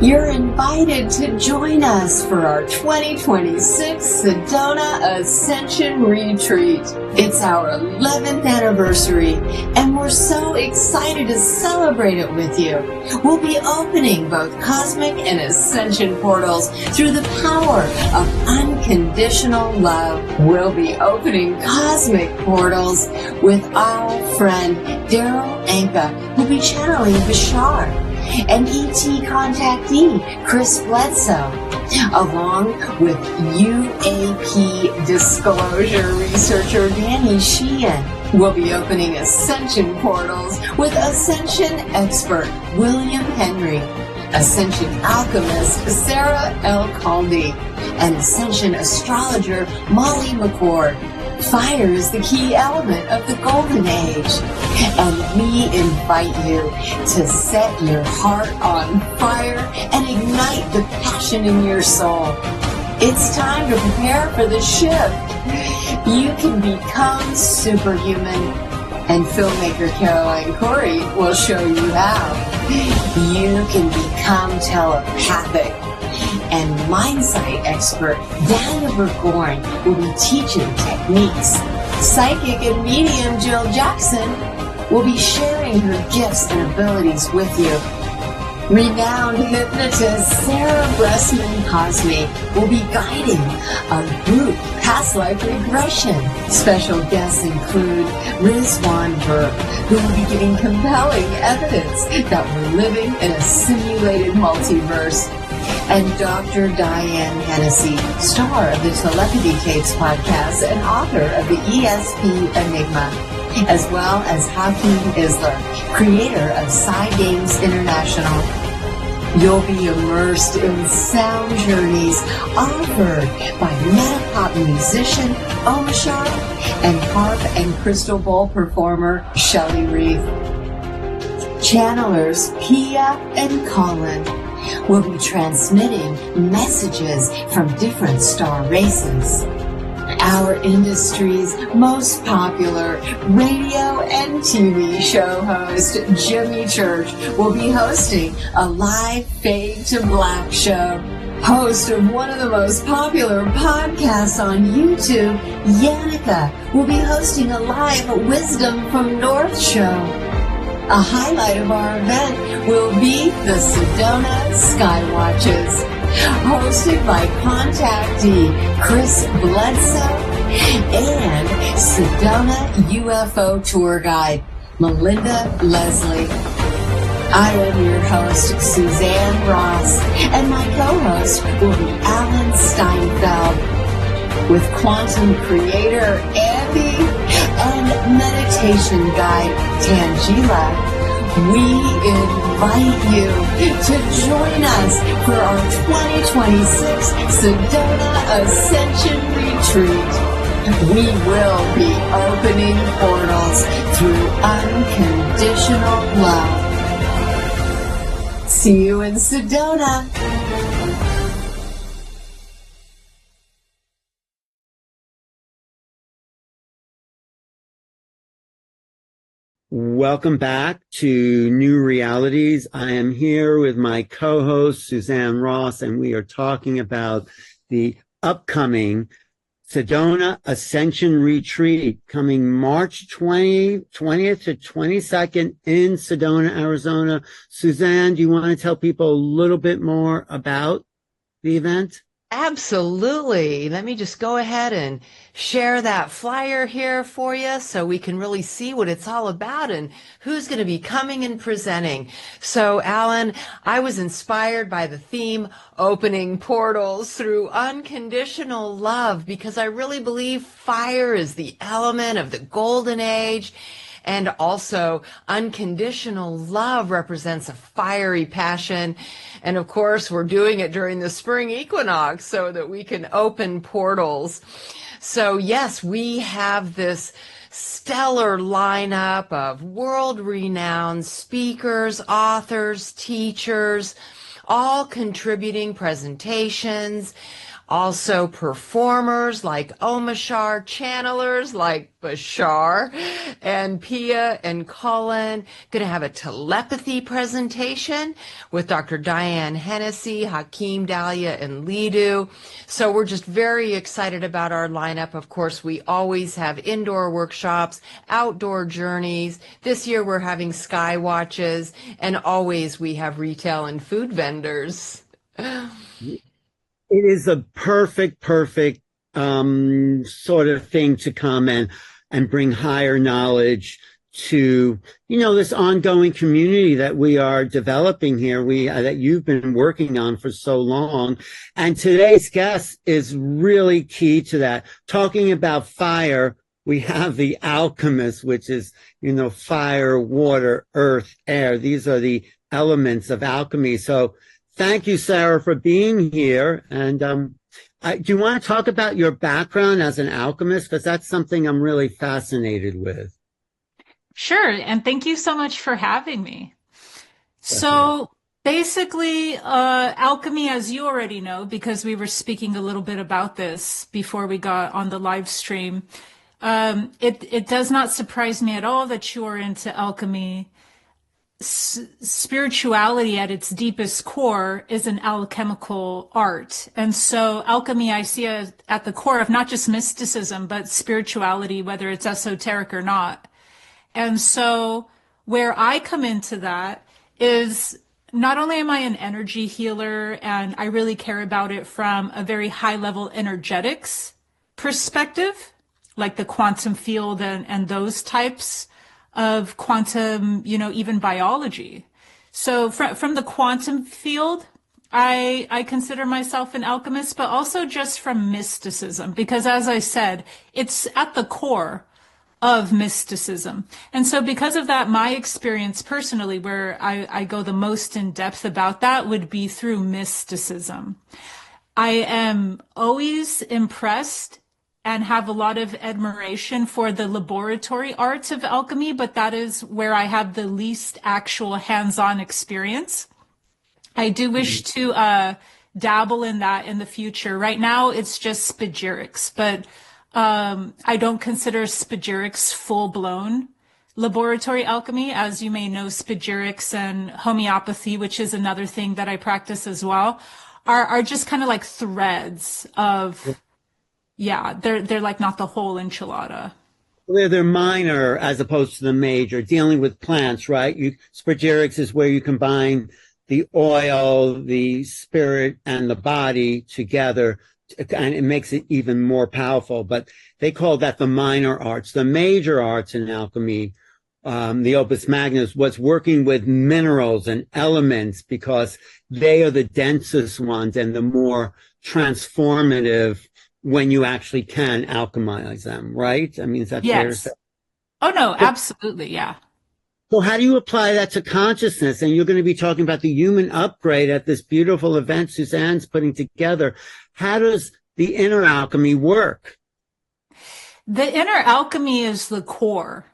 You're invited to join us for our 2026 Sedona Ascension Retreat. It's our 11th anniversary, and we're so excited to celebrate it with you. We'll be opening both cosmic and ascension portals through the power of unconditional love. We'll be opening cosmic portals with our friend Daryl Anka, who'll be channeling Bashar, and ET contactee Chris Bledsoe, along with UAP disclosure researcher Danny Sheehan. We'll be opening ascension portals with ascension expert William Henry, ascension alchemist Sarah Elkhaldy, and ascension astrologer Molly McCord. Fire is the key element of the golden age, and we invite you to set your heart on fire and ignite the passion in your soul. It's time to prepare for the shift. You can become superhuman, and filmmaker Caroline Corey will show you how. You can become telepathic, and mindsight expert Daniel Burgoyne will be teaching techniques. Psychic and medium Jill Jackson will be sharing her gifts and abilities with you. Renowned hypnotist Sarah Bressman Cosme will be guiding a group past life regression. Special guests include Rizwan Burke, who will be giving compelling evidence that we're living in a simulated multiverse, and Dr. Diane Hennessy, star of the Telepathy Tapes podcast and author of the ESP Enigma, as well as Hakeem Isler, creator of Sci Games International. You'll be immersed in sound journeys offered by Metapop musician Omashar and harp and crystal bowl performer Shelley Reeve. Channelers Pia and Colin will be transmitting messages from different star races. Our industry's most popular radio and TV show host, Jimmy Church, will be hosting a live Fade to Black show. Host of one of the most popular podcasts on YouTube, Yannicka, will be hosting a live Wisdom from North show. A highlight of our event will be the Sedona Skywatches, hosted by contactee Chris Bledsoe and Sedona UFO tour guide Melinda Leslie. I am your host, Suzanne Ross, and my co-host will be Alan Steinfeld, with quantum creator Andy and meditation guide Tangela. We invite you to join us for our 2026 Sedona Ascension Retreat. We will be opening portals through unconditional love. See you in Sedona. Welcome back to New Realities. I am here with my co-host, Suzanne Ross, and we are talking about the upcoming Sedona Ascension Retreat coming March 20th to 22nd in Sedona, Arizona. Suzanne, do you want to tell people a little bit more about the event? Absolutely. Let me just go ahead and share that flyer here for you so we can really see what it's all about and who's going to be coming and presenting. So, Alan, I was inspired by the theme opening portals through unconditional love because I really believe fire is the element of the golden age. And also, unconditional love represents a fiery passion. And of course, we're doing it during the spring equinox so that we can open portals. So yes, we have this stellar lineup of world-renowned speakers, authors, teachers, all contributing presentations, also performers like Omashar, channelers like Bashar and Pia and Colin. Going to have a telepathy presentation with Dr. Diane Hennessy, Hakeem Dahlia, and Lidu. So we're just very excited about our lineup. Of course, we always have indoor workshops, outdoor journeys. This year we're having sky watches, and always we have retail and food vendors. It is a perfect sort of thing to come and bring higher knowledge to, this ongoing community that we are developing here, that you've been working on for so long. And today's guest is really key to that. Talking about fire, we have the alchemist, which is, fire, water, earth, air. These are the elements of alchemy. So thank you, Sarah, for being here. And do you want to talk about your background as an alchemist? Because that's something I'm really fascinated with. Sure. And thank you so much for having me. So basically, alchemy, as you already know, because we were speaking a little bit about this before we got on the live stream, it does not surprise me at all that you are into alchemy. Spirituality at its deepest core is an alchemical art. And so alchemy I see at the core of not just mysticism, but spirituality, whether it's esoteric or not. And so where I come into that is not only am I an energy healer, and I really care about it from a very high level energetics perspective, like the quantum field and those types of quantum, even biology. So from the quantum field, I consider myself an alchemist, but also just from mysticism, because as I said, it's at the core of mysticism. And so because of that, my experience personally, where I go the most in depth about that, would be through mysticism. I am always impressed and have a lot of admiration for the laboratory arts of alchemy, but that is where I have the least actual hands-on experience. I do wish to dabble in that in the future. Right now, it's just spagyrics, but I don't consider spagyrics full-blown laboratory alchemy. As you may know, spagyrics and homeopathy, which is another thing that I practice as well, are just kind of like threads of... Yeah, they're like not the whole enchilada. They're minor as opposed to the major, dealing with plants, right? Spagyrics is where you combine the oil, the spirit, and the body together, and it makes it even more powerful. But they call that the minor arts. The major arts in alchemy, the opus magnus, was working with minerals and elements, because they are the densest ones and the more transformative when you actually can alchemize them, right? I mean, is that fair to say? Oh, no, absolutely, yeah. So how do you apply that to consciousness? And you're going to be talking about the human upgrade at this beautiful event Suzanne's putting together. How does the inner alchemy work? The inner alchemy is the core.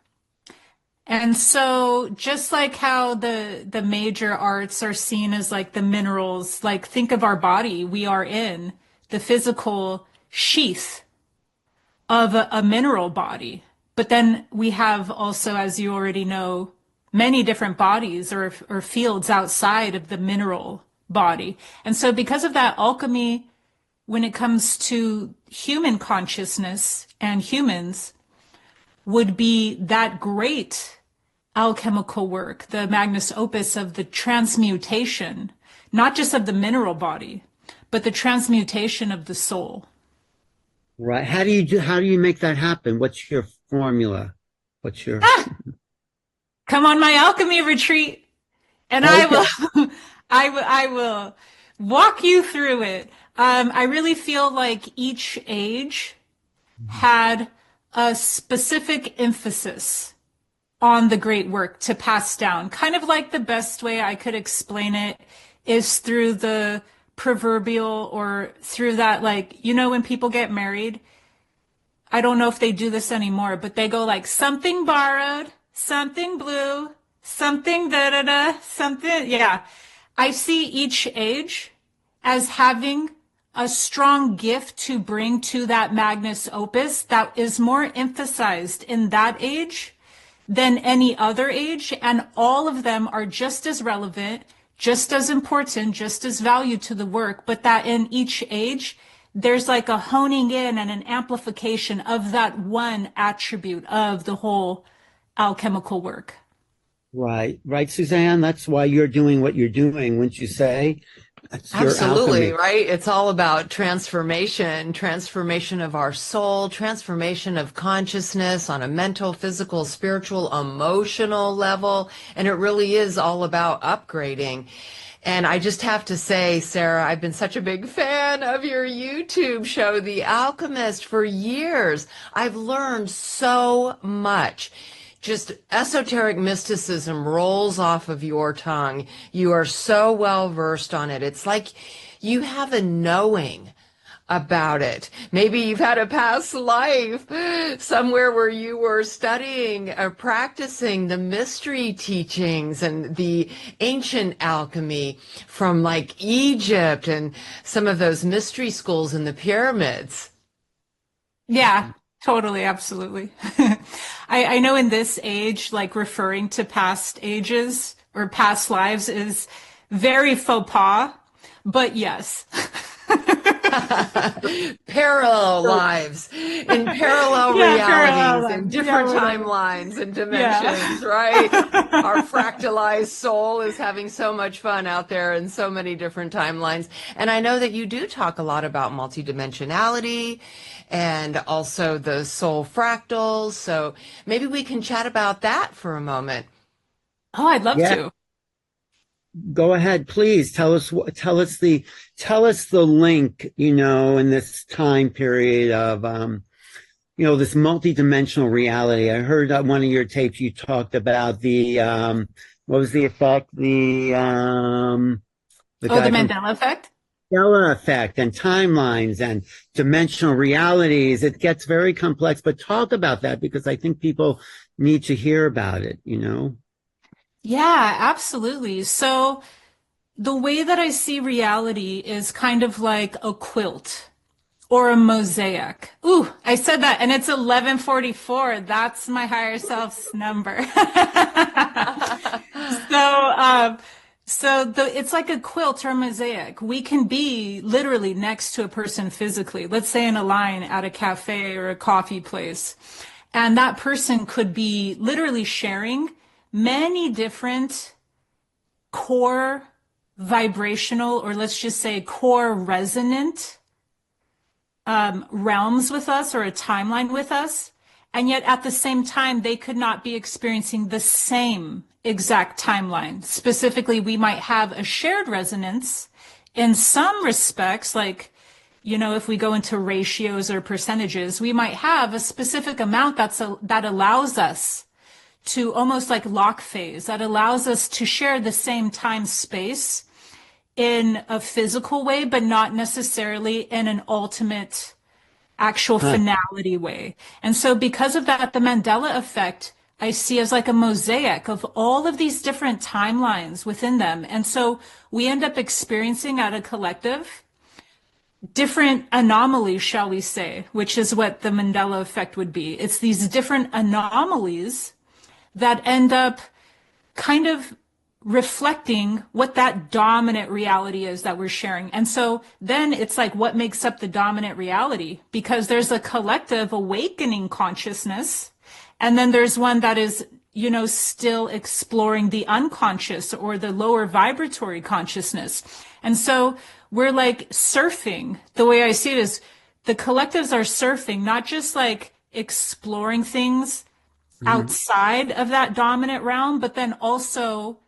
And so just like how the major arts are seen as like the minerals, like think of our body, we are in the physical sheath of a mineral body. But then we have also, as you already know, many different bodies or fields outside of the mineral body. And so because of that, alchemy, when it comes to human consciousness and humans, would be that great alchemical work, the magnus opus of the transmutation, not just of the mineral body, but the transmutation of the soul. Right. How do you make that happen? What's your formula? Come on my alchemy retreat, and okay. I will walk you through it. I really feel like each age had a specific emphasis on the great work to pass down. Kind of like the best way I could explain it is through the proverbial, or through that, like, when people get married, I don't know if they do this anymore, but they go like something borrowed, something blue, something da-da-da, something. Yeah. I see each age as having a strong gift to bring to that magnus opus that is more emphasized in that age than any other age. And all of them are just as relevant, just as important, just as valued to the work, but that in each age, there's like a honing in and an amplification of that one attribute of the whole alchemical work. Right, right, Suzanne. That's why you're doing what you're doing, wouldn't you say? That's your Absolutely, alchemy. right? It's all about transformation, transformation of our soul, transformation of consciousness on a mental, physical, spiritual, emotional level. And it really is all about upgrading. And I just have to say, Sarah, I've been such a big fan of your YouTube show, The Alchemist, for years. I've learned so much. Just esoteric mysticism rolls off of your tongue. You are so well versed on it. It's like you have a knowing about it. Maybe you've had a past life somewhere where you were studying or practicing the mystery teachings and the ancient alchemy from like Egypt and some of those mystery schools in the pyramids. Yeah, totally, absolutely. I know in this age, like referring to past ages or past lives is very faux pas, but yes. Parallel lives in parallel realities in different timelines and dimensions, right? Our fractalized soul is having so much fun out there in so many different timelines. And I know that you do talk a lot about multidimensionality and also the soul fractals. So maybe we can chat about that for a moment. Oh, I'd love Yeah. to. Go ahead, please. Tell us the link, in this time period of, this multidimensional reality. I heard on one of your tapes you talked about the, what was the effect? The Mandela effect? Mandela effect and timelines and dimensional realities. It gets very complex, but talk about that because I think people need to hear about it, Yeah, absolutely. So the way that I see reality is kind of like a quilt or a mosaic. Ooh, I said that and it's 11:44. That's my higher self's number. It's like a quilt or a mosaic. We can be literally next to a person physically, let's say in a line at a cafe or a coffee place. And that person could be literally sharing many different core vibrational, or let's just say core resonant realms with us or a timeline with us. And yet at the same time, they could not be experiencing the same exact timeline. Specifically, we might have a shared resonance in some respects, like, if we go into ratios or percentages, we might have a specific amount that allows us to almost like lock phase, that allows us to share the same time space in a physical way, but not necessarily in an ultimate actual finality way. And so because of that, the Mandela effect I see as like a mosaic of all of these different timelines within them. And so we end up experiencing at a collective different anomalies, shall we say, which is what the Mandela effect would be. It's these different anomalies that end up kind of reflecting what that dominant reality is that we're sharing. And so then it's like, what makes up the dominant reality? Because there's a collective awakening consciousness, and then there's one that is, still exploring the unconscious or the lower vibratory consciousness. And so we're like surfing. The way I see it is the collectives are surfing, not just like exploring things outside of that dominant realm, but then also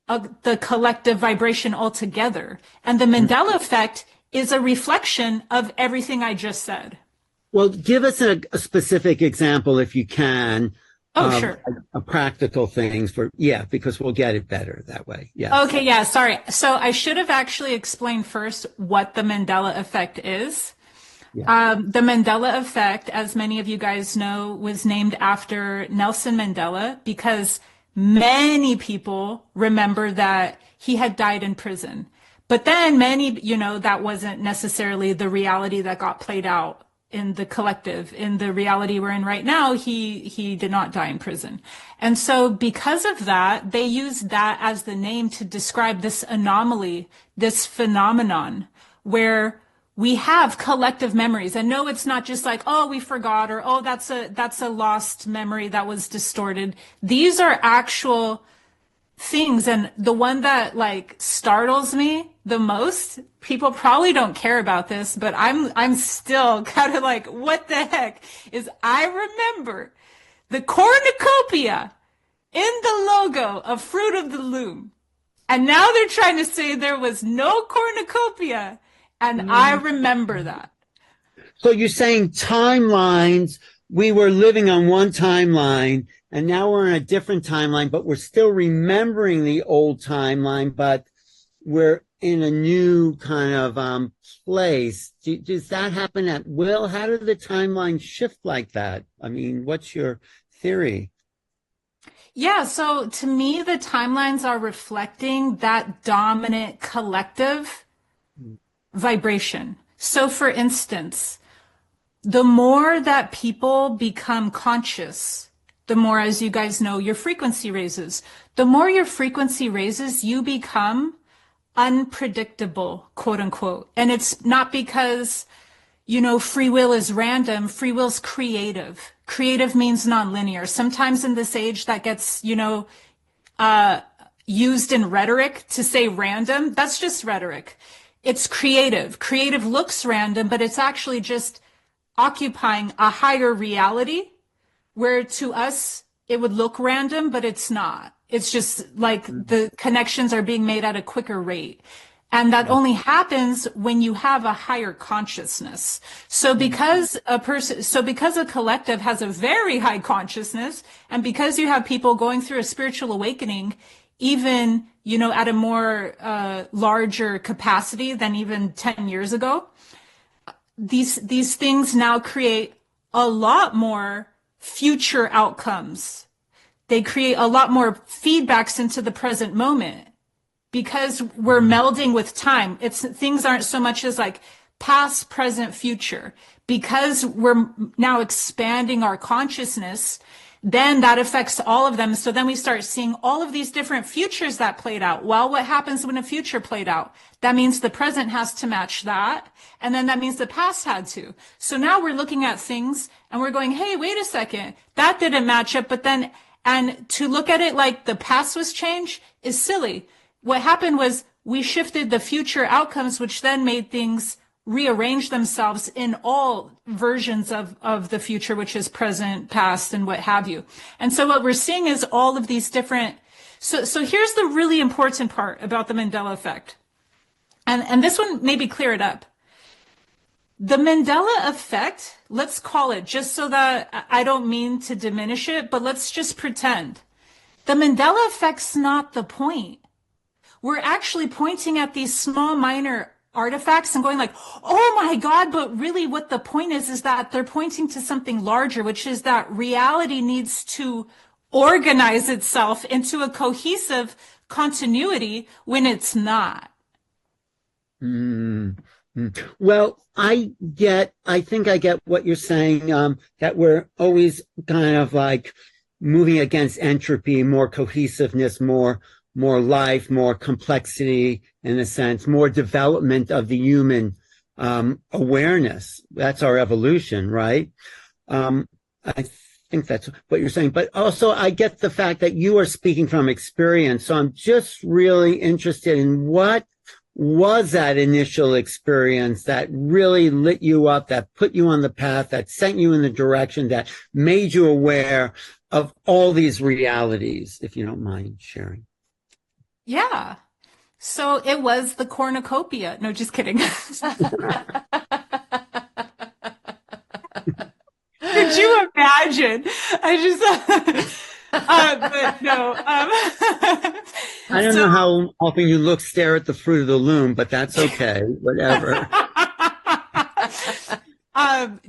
the collective vibration altogether. And the Mandela effect is a reflection of everything I just said. Well, give us a specific example if you can. Oh, sure. A practical things because we'll get it better that way. Yeah. Okay. Yeah. Sorry. So I should have actually explained first what the Mandela effect is. Yeah. The Mandela effect, as many of you guys know, was named after Nelson Mandela because many people remember that he had died in prison. But then many, that wasn't necessarily the reality that got played out in the collective. In the reality we're in right now, he did not die in prison. And so because of that, they used that as the name to describe this anomaly, this phenomenon where we have collective memories. And no, it's not just like, oh, we forgot, or oh, that's a lost memory that was distorted. These are actual things. And the one that like startles me the most, people probably don't care about this, but I'm still kind of like, what the heck, is I remember the cornucopia in the logo of Fruit of the Loom. And now they're trying to say there was no cornucopia. And I remember that. So you're saying timelines, we were living on one timeline and now we're in a different timeline, but we're still remembering the old timeline, but we're in a new kind of place. Does that happen at will? How do the timelines shift like that? I mean, what's your theory? Yeah, so to me, the timelines are reflecting that dominant collective vibration. So for instance, the more that people become conscious, the more, as you guys know, your frequency raises. The more your frequency raises, you become unpredictable, quote unquote. And it's not because, free will is random. Free will's creative. Creative means nonlinear. Sometimes in this age that gets, used in rhetoric to say random. That's just rhetoric. It's creative. Creative looks random, but it's actually just occupying a higher reality where to us it would look random, but it's not. It's just like the connections are being made at a quicker rate. And that only happens when you have a higher consciousness. So because a collective has a very high consciousness, and because you have people going through a spiritual awakening, even, at a more larger capacity than even 10 years ago, these things now create a lot more future outcomes. They create a lot more feedbacks into the present moment because we're melding with time. Things aren't so much as like past, present, future. Because we're now expanding our consciousness, then that affects all of them. So then we start seeing all of these different futures that played out. Well, what happens when a future played out? That means the present has to match that. And then that means the past had to. So now we're looking at things and we're going, hey, wait a second, that didn't match up. But then, and to look at it like the past was changed is silly. What happened was we shifted the future outcomes, which then made things rearrange themselves in all versions of the future, which is present, past, and what have you. And so what we're seeing is all of these different. So here's the really important part about the Mandela effect. And this one maybe clear it up. The Mandela effect, let's call it, just so that I don't mean to diminish it, but let's just pretend. The Mandela effect's not the point. We're actually pointing at these small, minor artifacts and going like, oh my God, but really what the point is that they're pointing to something larger, which is that reality needs to organize itself into a cohesive continuity when it's not. Well, I think I get what you're saying, that we're always kind of like moving against entropy, more cohesiveness, more life, more complexity, in a sense, more development of the human awareness. That's our evolution, right? I think that's what you're saying. But also, I get the fact that you are speaking from experience. So I'm just really interested in what was that initial experience that really lit you up, that put you on the path, that sent you in the direction, that made you aware of all these realities, if you don't mind sharing. Yeah. So it was the cornucopia. No, just kidding. Could you imagine? But no. I don't know how often you stare at the fruit of the loom, but that's okay. Whatever.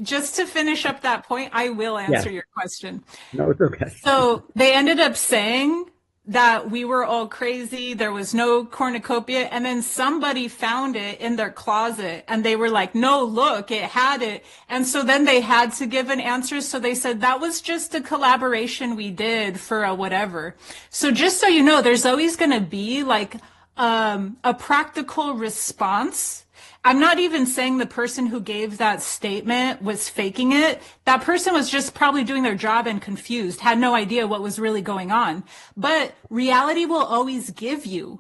Just to finish up that point, I will answer your question. No, it's okay. So they ended up saying that we were all crazy. There was no cornucopia. And then somebody found it in their closet and they were like, no, look, it had it. And so then they had to give an answer. So they said that was just a collaboration we did for a whatever. So just so you know, there's always going to be like a practical response. I'm not even saying the person who gave that statement was faking it. That person was just probably doing their job and confused, had no idea what was really going on. But reality will always give you.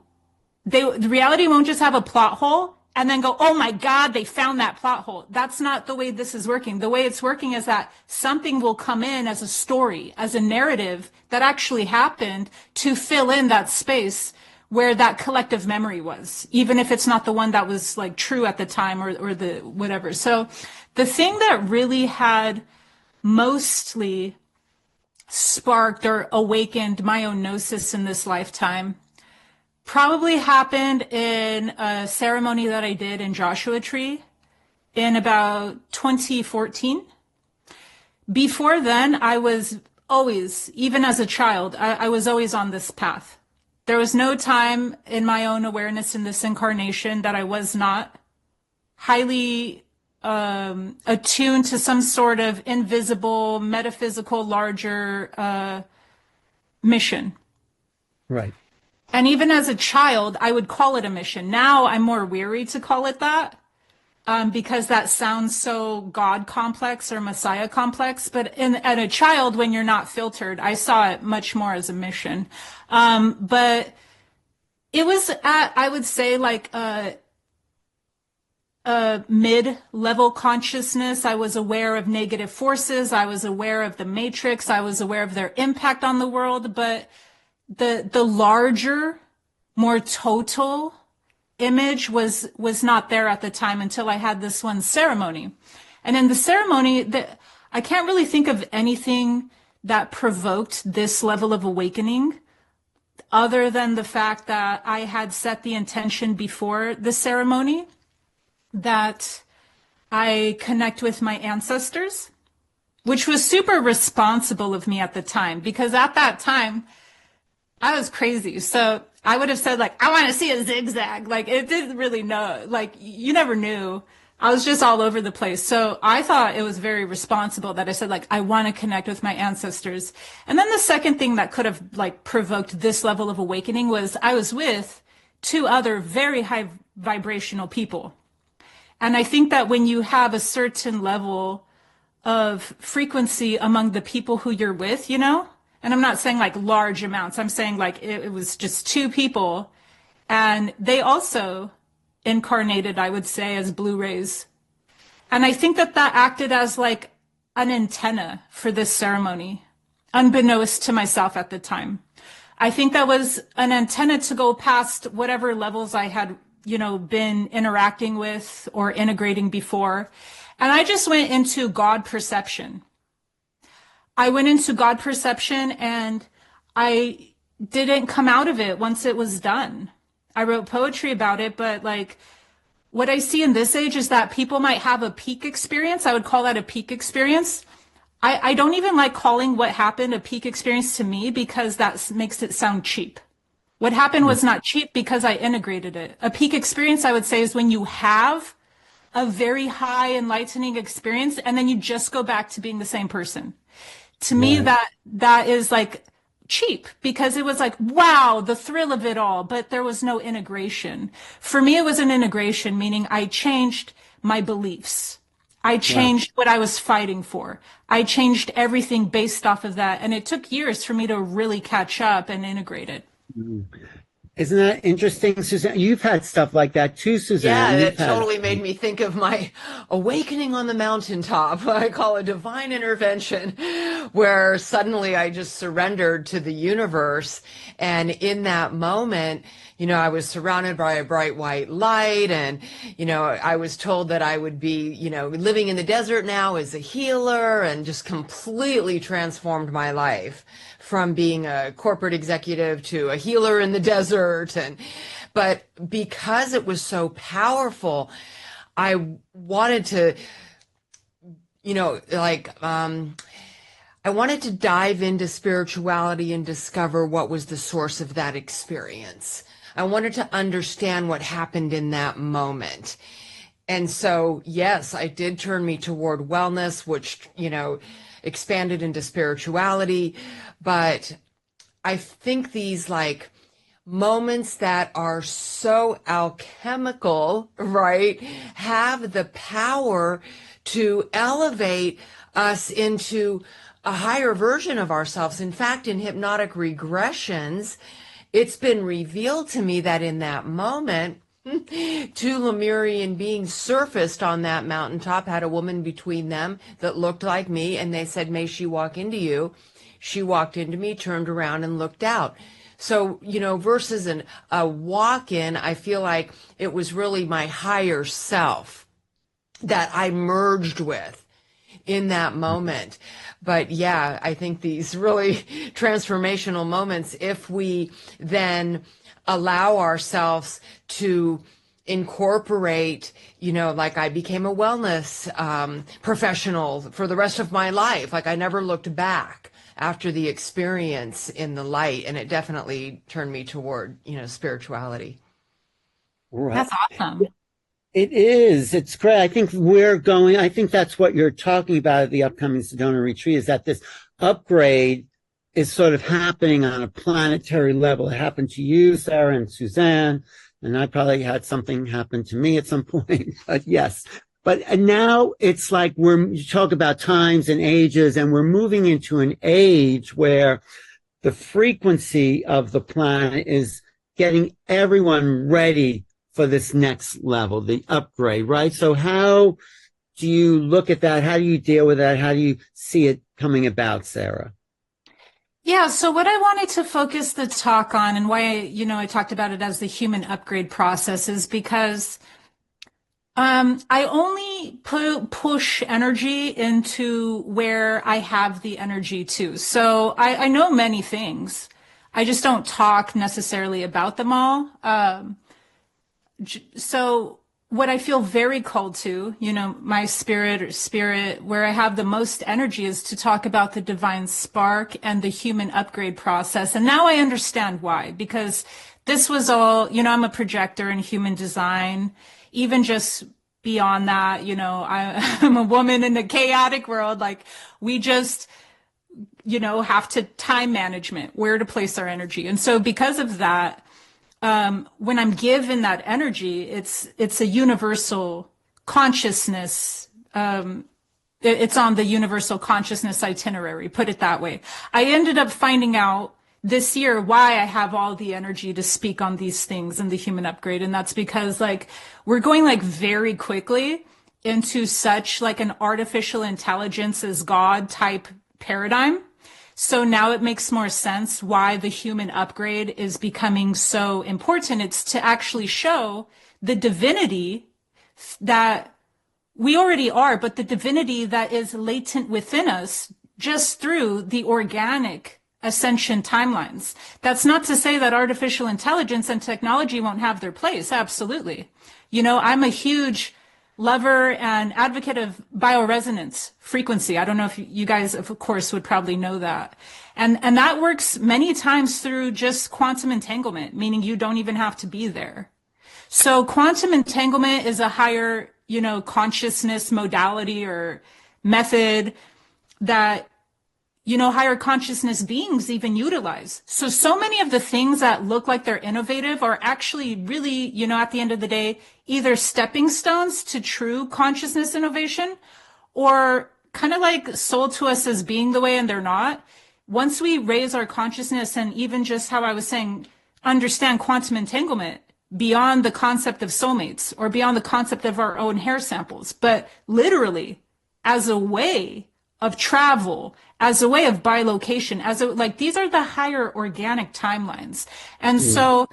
The reality won't just have a plot hole and then go, oh my God, they found that plot hole. That's not the way this is working. The way it's working is that something will come in as a story, as a narrative that actually happened to fill in that space where that collective memory was, even if it's not the one that was like true at the time or the whatever. So the thing that really had mostly sparked or awakened my own gnosis in this lifetime probably happened in a ceremony that I did in Joshua Tree in about 2014. Before then, I was always, even as a child, I was always on this path. There was no time in my own awareness in this incarnation that I was not highly attuned to some sort of invisible, metaphysical, larger mission. Right. And even as a child, I would call it a mission. Now I'm more weary to call it that because that sounds so God complex or Messiah complex. But at a child, when you're not filtered, I saw it much more as a mission. But it was at, I would say, like a mid-level consciousness. I was aware of negative forces. I was aware of the matrix. I was aware of their impact on the world. But the larger, more total image was not there at the time until I had this one ceremony. And in the ceremony, I can't really think of anything that provoked this level of awakening other than the fact that I had set the intention before the ceremony that I connect with my ancestors, which was super responsible of me at the time, because at that time I was crazy. So I would have said like, I want to see a zigzag. Like it didn't really know, like you never knew. I was just all over the place. So I thought it was very responsible that I said like, I want to connect with my ancestors. And then the second thing that could have like provoked this level of awakening was I was with two other very high vibrational people. And I think that when you have a certain level of frequency among the people who you're with, you know, and I'm not saying like large amounts, I'm saying like it was just two people and they also incarnated, I would say, as Blu-rays. And I think that acted as like an antenna for this ceremony, unbeknownst to myself at the time. I think that was an antenna to go past whatever levels I had, you know, been interacting with or integrating before. And I just went into God perception. I went into God perception and I didn't come out of it once it was done. I wrote poetry about it, but like what I see in this age is that people might have a peak experience. I would call that a peak experience. I don't even like calling what happened a peak experience to me because that makes it sound cheap. What happened was not cheap because I integrated it. A peak experience, I would say, is when you have a very high enlightening experience and then you just go back to being the same person. To me, that is like cheap because it was like, wow, the thrill of it all, but there was no integration. For me, it was an integration, meaning I changed my beliefs. I changed what I was fighting for. I changed everything based off of that. And it took years for me to really catch up and integrate it. Isn't that interesting, Suzanne? You've had stuff like that too, Suzanne. Yeah, that totally made me think of my awakening on the mountaintop. I call it divine intervention, where suddenly I just surrendered to the universe. And in that moment, you know, I was surrounded by a bright white light and, you know, I was told that I would be, you know, living in the desert now as a healer and just completely transformed my life from being a corporate executive to a healer in the desert. But because it was so powerful, I wanted to, you know, like, I wanted to dive into spirituality and discover what was the source of that experience. I wanted to understand what happened in that moment. And so, yes, I did turn me toward wellness, which, expanded into spirituality. But I think these like moments that are so alchemical, right, have the power to elevate us into a higher version of ourselves. In fact, in hypnotic regressions, it's been revealed to me that in that moment, two Lemurian beings surfaced on that mountaintop, had a woman between them that looked like me, and they said, "May she walk into you?" She walked into me, turned around, and looked out. So, versus a walk-in, I feel like it was really my higher self that I merged with in that moment. But yeah, I think these really transformational moments, if we then allow ourselves to incorporate, like I became a wellness professional for the rest of my life. Like I never looked back after the experience in the light, and it definitely turned me toward, spirituality. Right. That's awesome. It is. It's great. I think that's what you're talking about at the upcoming Sedona retreat, is that this upgrade is sort of happening on a planetary level. It happened to you, Sarah, and Suzanne, and I probably had something happen to me at some point, but yes. But now it's like you talk about times and ages, and we're moving into an age where the frequency of the planet is getting everyone ready for this next level, the upgrade, right? So how do you look at that? How do you deal with that? How do you see it coming about, Sarah? Yeah, so what I wanted to focus the talk on, and why I talked about it as the human upgrade process, is because I only push energy into where I have the energy to. So I know many things. I just don't talk necessarily about them all. So what I feel very called to, my spirit, where I have the most energy, is to talk about the divine spark and the human upgrade process. And now I understand why, because this was all, I'm a projector in human design. Even just beyond that, I'm a woman in a chaotic world. Like we just, have to time management, where to place our energy. And so because of that, when I'm given that energy, it's a universal consciousness. It's on the universal consciousness itinerary, put it that way. I ended up finding out this year why I have all the energy to speak on these things in the human upgrade. And that's because we're going very quickly into such an artificial intelligence as God type paradigm. So now it makes more sense why the human upgrade is becoming so important. It's to actually show the divinity that we already are, but the divinity that is latent within us just through the organic ascension timelines. That's not to say that artificial intelligence and technology won't have their place. Absolutely. I'm a huge lover and advocate of bioresonance frequency. I don't know if you guys, of course, would probably know that. And that works many times through just quantum entanglement, meaning you don't even have to be there. So quantum entanglement is a higher, consciousness modality or method that higher consciousness beings even utilize. So many of the things that look like they're innovative are actually really, at the end of the day, either stepping stones to true consciousness innovation, or kind of sold to us as being the way, and they're not. Once we raise our consciousness, and even just how I was saying, understand quantum entanglement beyond the concept of soulmates or beyond the concept of our own hair samples, but literally as a way of travel, as a way of bilocation, these are the higher organic timelines. And so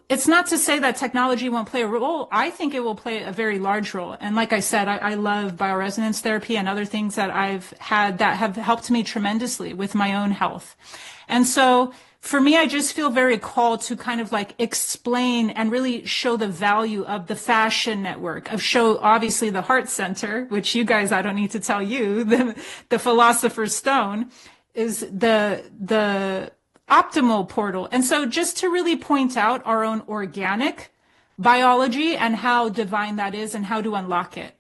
it's not to say that technology won't play a role. I think it will play a very large role. And like I said, I love bioresonance therapy and other things that I've had that have helped me tremendously with my own health. And so for me, I just feel very called to kind of like explain and really show the value of the fashion network, of show obviously the heart center, which you guys, I don't need to tell you, the philosopher's stone is the optimal portal. And so just to really point out our own organic biology and how divine that is and how to unlock it.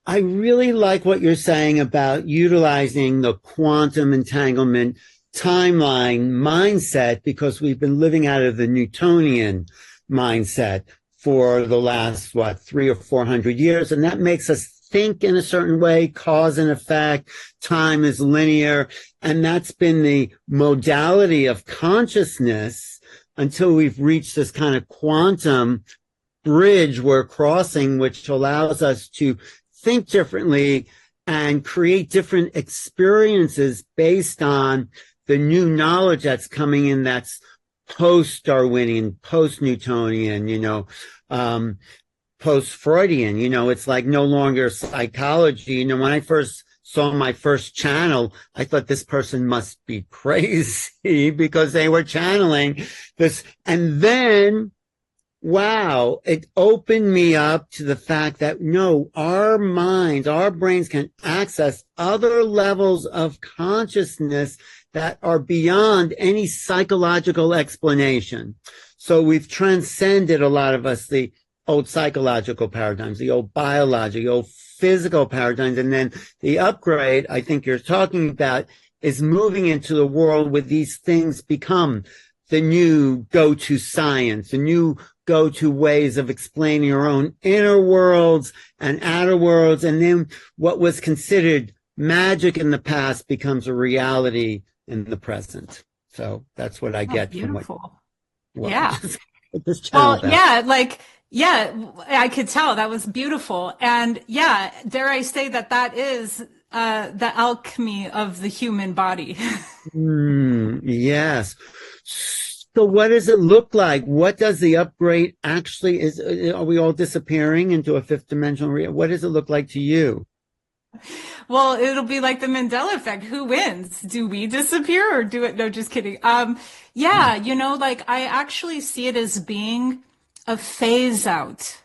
I really like what you're saying about utilizing the quantum entanglement timeline mindset, because we've been living out of the Newtonian mindset for the last, 300 or 400 years. And that makes us think in a certain way, cause and effect, time is linear. And that's been the modality of consciousness until we've reached this kind of quantum bridge we're crossing, which allows us to think differently and create different experiences based on the new knowledge that's coming in, that's post-Darwinian, post-Newtonian, post-Freudian. It's like no longer psychology. When I first saw my first channel, I thought this person must be crazy because they were channeling this. And then, wow, it opened me up to the fact that no, our minds, our brains can access other levels of consciousness that are beyond any psychological explanation. So we've transcended, a lot of us, the old psychological paradigms, the old biological, the old physical paradigms. And then the upgrade I think you're talking about is moving into the world where these things become the new go-to science, the new go-to ways of explaining our own inner worlds and outer worlds. And then what was considered magic in the past becomes a reality in the present. So that's what I get beautiful. From what yeah. this channel. Well, yeah, I could tell that was beautiful. And yeah, dare I say that is the alchemy of the human body. Yes. So what does it look like? What does the upgrade actually are we all disappearing into a fifth dimensional reality? What does it look like to you? Well, it'll be like the Mandela effect. Who wins? Do we disappear or do it? No, just kidding. Yeah, I actually see it as being a phase out.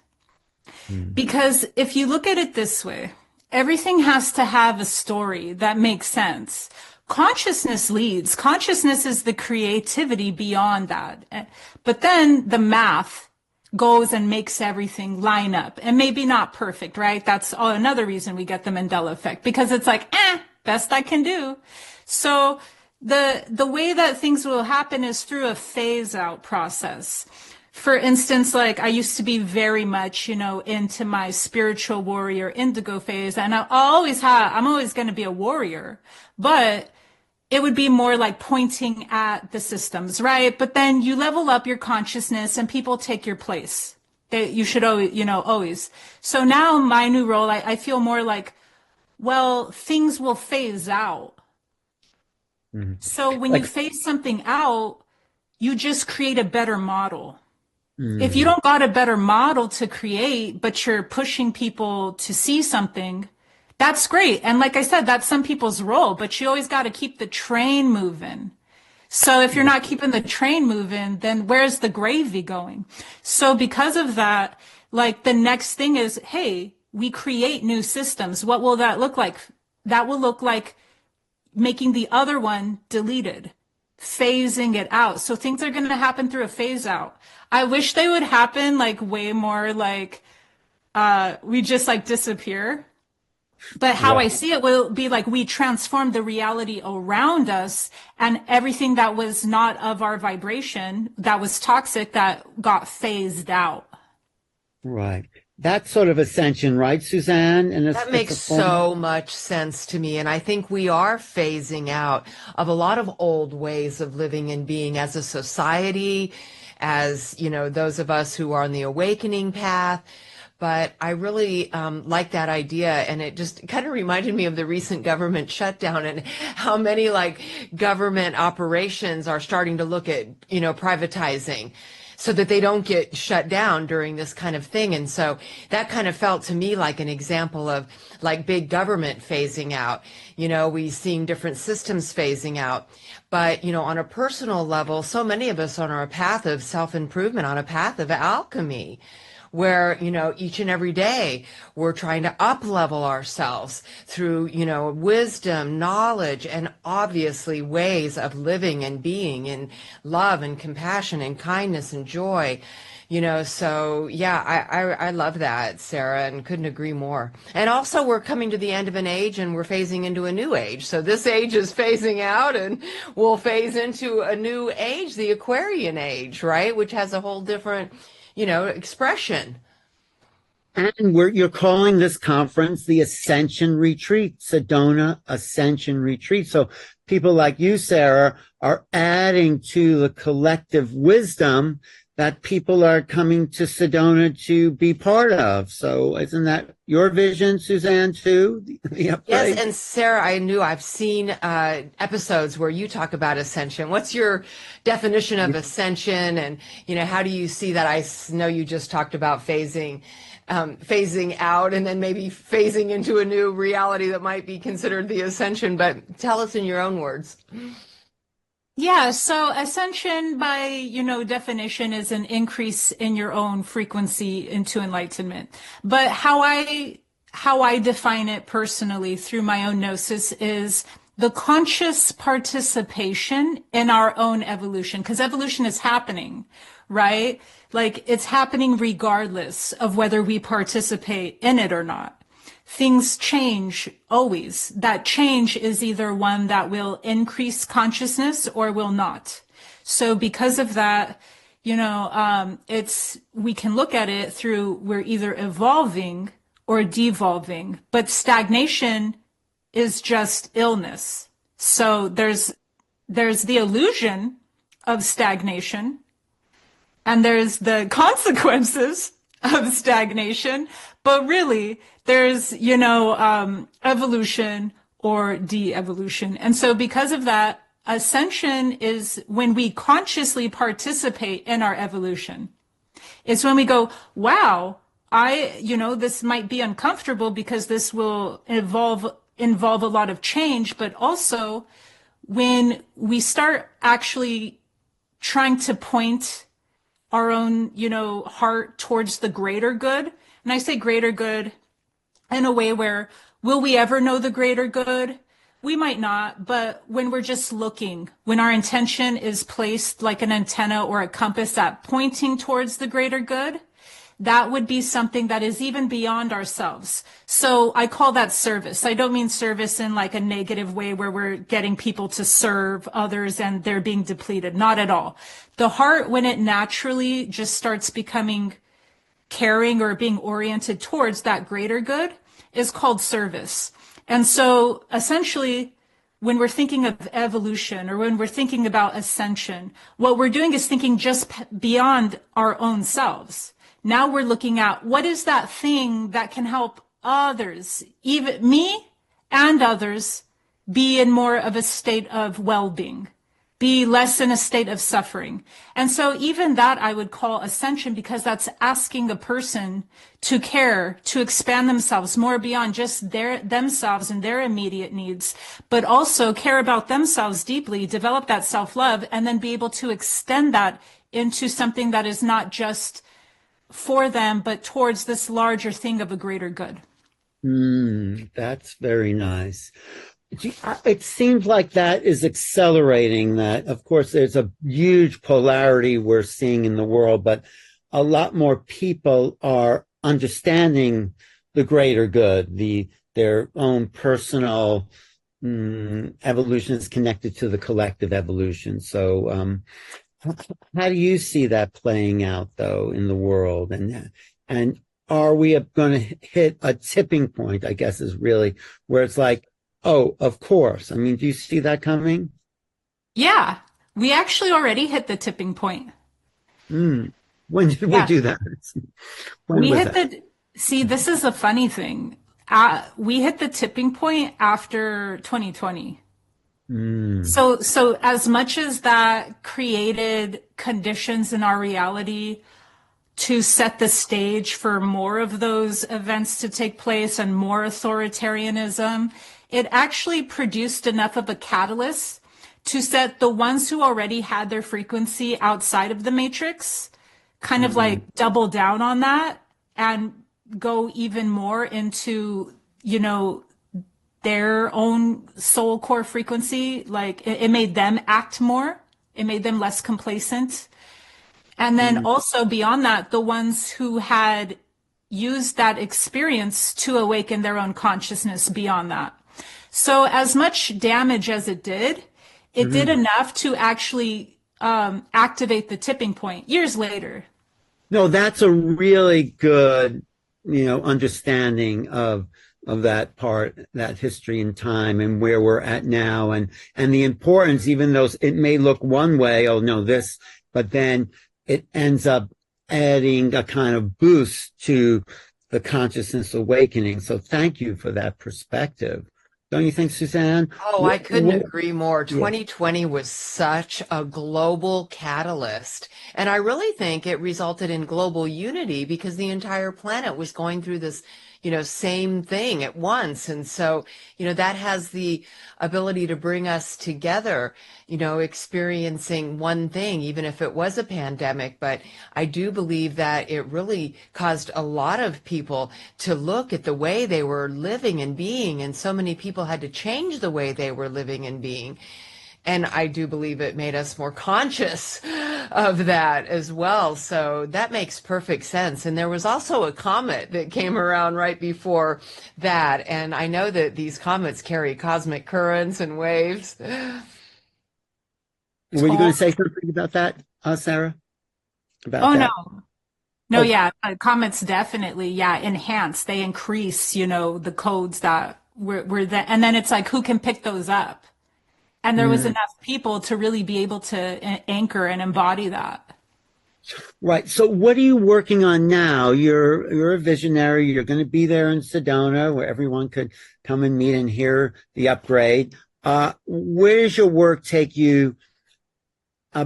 Because if you look at it this way, everything has to have a story that makes sense. Consciousness leads. Consciousness is the creativity beyond that. But then the math goes and makes everything line up, and maybe not perfect, right? That's another reason we get the Mandela effect, because it's like, best I can do. So the way that things will happen is through a phase out process. For instance, like I used to be very much, into my spiritual warrior indigo phase, and I'm always going to be a warrior, but it would be more like pointing at the systems, right? But then you level up your consciousness and people take your place. You should always, always. So now my new role, I feel more like, well, things will phase out. Mm-hmm. So when you phase something out, you just create a better model. Mm-hmm. If you don't got a better model to create, but you're pushing people to see something, that's great. And like I said, that's some people's role, but you always got to keep the train moving. So if you're not keeping the train moving, then where's the gravy going? So because of that, like the next thing is, hey, we create new systems. What will that look like? That will look like making the other one deleted, phasing it out. So things are going to happen through a phase out. I wish they would happen like way more like we just like disappear. But how I see it will be like we transform the reality around us, and everything that was not of our vibration, that was toxic, that got phased out. Right. That's sort of ascension, right, Suzanne? And that makes so much sense to me. And I think we are phasing out of a lot of old ways of living and being as a society, as, those of us who are on the awakening path. But I really like that idea, and it just kind of reminded me of the recent government shutdown and how many like government operations are starting to look at, privatizing. so that they don't get shut down during this kind of thing. And so that kind of felt to me like an example of like big government phasing out. We seeing different systems phasing out. But, on a personal level, so many of us are on a path of self-improvement, on a path of alchemy, where, each and every day we're trying to up level ourselves through, wisdom, knowledge, and obviously ways of living and being in love and compassion and kindness and joy. So yeah, I love that, Sarah, and couldn't agree more. And also we're coming to the end of an age and we're phasing into a new age. So this age is phasing out and we'll phase into a new age, the Aquarian age, right? Which has a whole different, expression. And you're calling this conference the Ascension Retreat, Sedona Ascension Retreat. So people like you, Sarah, are adding to the collective wisdom that people are coming to Sedona to be part of. So isn't that your vision, Suzanne, too? Yes, and Sarah, I've seen episodes where you talk about ascension. What's your definition of ascension? And, how do you see that? I know you just talked about phasing out and then maybe phasing into a new reality that might be considered the ascension, but tell us in your own words. Yeah, so ascension by, definition is an increase in your own frequency into enlightenment. But how I define it personally through my own gnosis is the conscious participation in our own evolution, because evolution is happening, right? Like it's happening regardless of whether we participate in it or not. Things change always. That change is either one that will increase consciousness or will not. So because of that, we can look at it through we're either evolving or devolving, but stagnation is just illness. So there's the illusion of stagnation and there's the consequences of stagnation, but really there's, evolution or de-evolution. And so because of that, ascension is when we consciously participate in our evolution. It's when we go, wow, this might be uncomfortable because this will involve a lot of change, but also when we start actually trying to point our own, heart towards the greater good. And I say greater good in a way where, will we ever know the greater good? We might not, but when we're just looking, when our intention is placed like an antenna or a compass at pointing towards the greater good, that would be something that is even beyond ourselves. So I call that service. I don't mean service in like a negative way where we're getting people to serve others and they're being depleted. Not at all. The heart, when it naturally just starts becoming caring or being oriented towards that greater good, is called service. And so essentially, when we're thinking of evolution or when we're thinking about ascension, what we're doing is thinking just beyond our own selves. Now we're looking at what is that thing that can help others, even me and others, be in more of a state of well-being, be less in a state of suffering. And so even that I would call ascension, because that's asking a person to care, to expand themselves more beyond just themselves and their immediate needs, but also care about themselves deeply, develop that self-love, and then be able to extend that into something that is not just for them, but towards this larger thing of a greater good. That's very nice. It seems like that is accelerating that. Of course, there's a huge polarity we're seeing in the world, but a lot more people are understanding the greater good, their own personal evolution is connected to the collective evolution. So, how do you see that playing out, though, in the world? And are we going to hit a tipping point, I guess, is really where it's like, oh, of course. I mean, do you see that coming? Yeah, we actually already hit the tipping point. When did we do that? See, this is a funny thing. We hit the tipping point after 2020. Mm. So as much as that created conditions in our reality to set the stage for more of those events to take place and more authoritarianism, it actually produced enough of a catalyst to set the ones who already had their frequency outside of the matrix kind of Mm. like double down on that and go even more into, their own soul core frequency. Like it made them act more. It made them less complacent. And then Mm. also beyond that, the ones who had used that experience to awaken their own consciousness beyond that. So as much damage as it did Mhm. enough to actually activate the tipping point years later. No, that's a really good, understanding of that part, that history and time and where we're at now and the importance, even though it may look one way, oh no, this, but then it ends up adding a kind of boost to the consciousness awakening. So thank you for that perspective. Don't you think, Suzanne? Oh, I couldn't agree more. Yeah. 2020 was such a global catalyst. And I really think it resulted in global unity because the entire planet was going through this, same thing at once. And so, that has the ability to bring us together, experiencing one thing, even if it was a pandemic. But I do believe that it really caused a lot of people to look at the way they were living and being. And so many people had to change the way they were living and being. And I do believe it made us more conscious of that as well. So that makes perfect sense. And there was also a comet that came around right before that. And I know that these comets carry cosmic currents and waves. Were you going to say something about that, Sarah? About Oh, no. that? No, Oh, yeah, comments definitely, yeah, enhance. They increase, the codes that were that, and then it's like, who can pick those up? And there was mm, enough people to really be able to anchor and embody that. right. So what are you working on now? You're a visionary. You're going to be there in Sedona where everyone could come and meet and hear the upgrade. Where does your work take you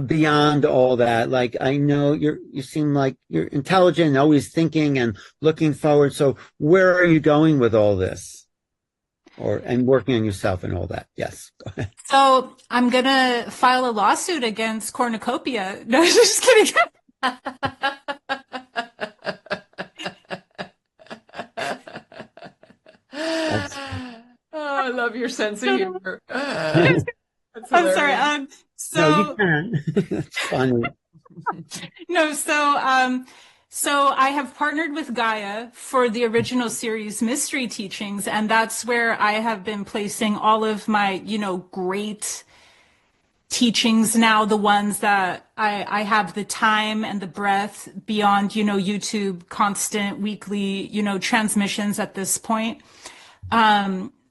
beyond all that? Like, I know you seem like you're intelligent and always thinking and looking forward. So where are you going with all this? And working on yourself and all that. Yes. Go ahead. So I'm gonna file a lawsuit against Cornucopia. No, just kidding. That's, Oh, I love your sense of humor. That's I'm sorry. hilarious. no, you So can. It's funny. no, so I have partnered with Gaia for the original series Mystery Teachings, and that's where I have been placing all of my, great teachings now, the ones that I have the time and the breath beyond, YouTube constant weekly, transmissions at this point.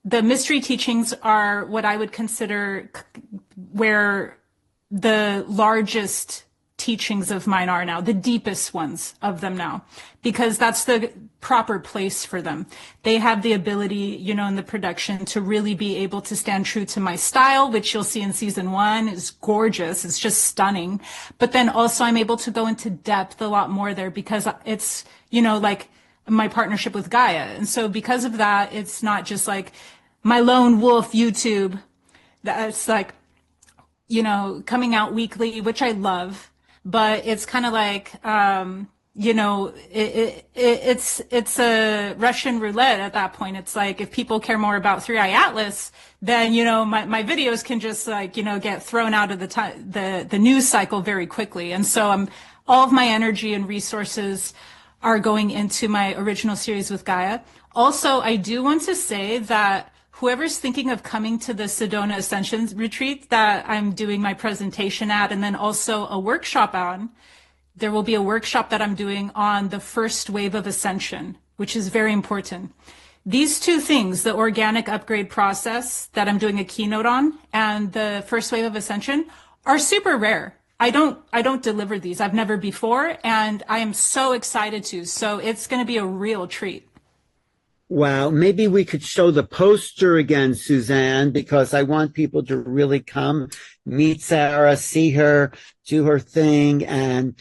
The mystery teachings are what I would consider where the largest teachings of mine are now, the deepest ones of them now, because that's the proper place for them. They have the ability, in the production to really be able to stand true to my style, which you'll see in season 1 is gorgeous. It's just stunning. But then also I'm able to go into depth a lot more there because it's, like my partnership with Gaia. And so because of that, it's not just like my lone wolf YouTube that's like, coming out weekly, which I love, but it's kind of like, it's a Russian roulette at that point. It's like, if people care more about Three Eye Atlas, then, my videos can just like, get thrown out of the news cycle very quickly. And so all of my energy and resources are going into my original series with Gaia. Also, I do want to say that whoever's thinking of coming to the Sedona Ascension retreat that I'm doing my presentation at, and then also a workshop on, there will be a workshop that I'm doing on the first wave of ascension, which is very important. These two things, the organic upgrade process that I'm doing a keynote on and the first wave of ascension, are super rare. I don't deliver these. I've never before, and I am so excited to. So it's going to be a real treat. Wow. Maybe we could show the poster again, Suzanne, because I want people to really come meet Sarah, see her, do her thing. And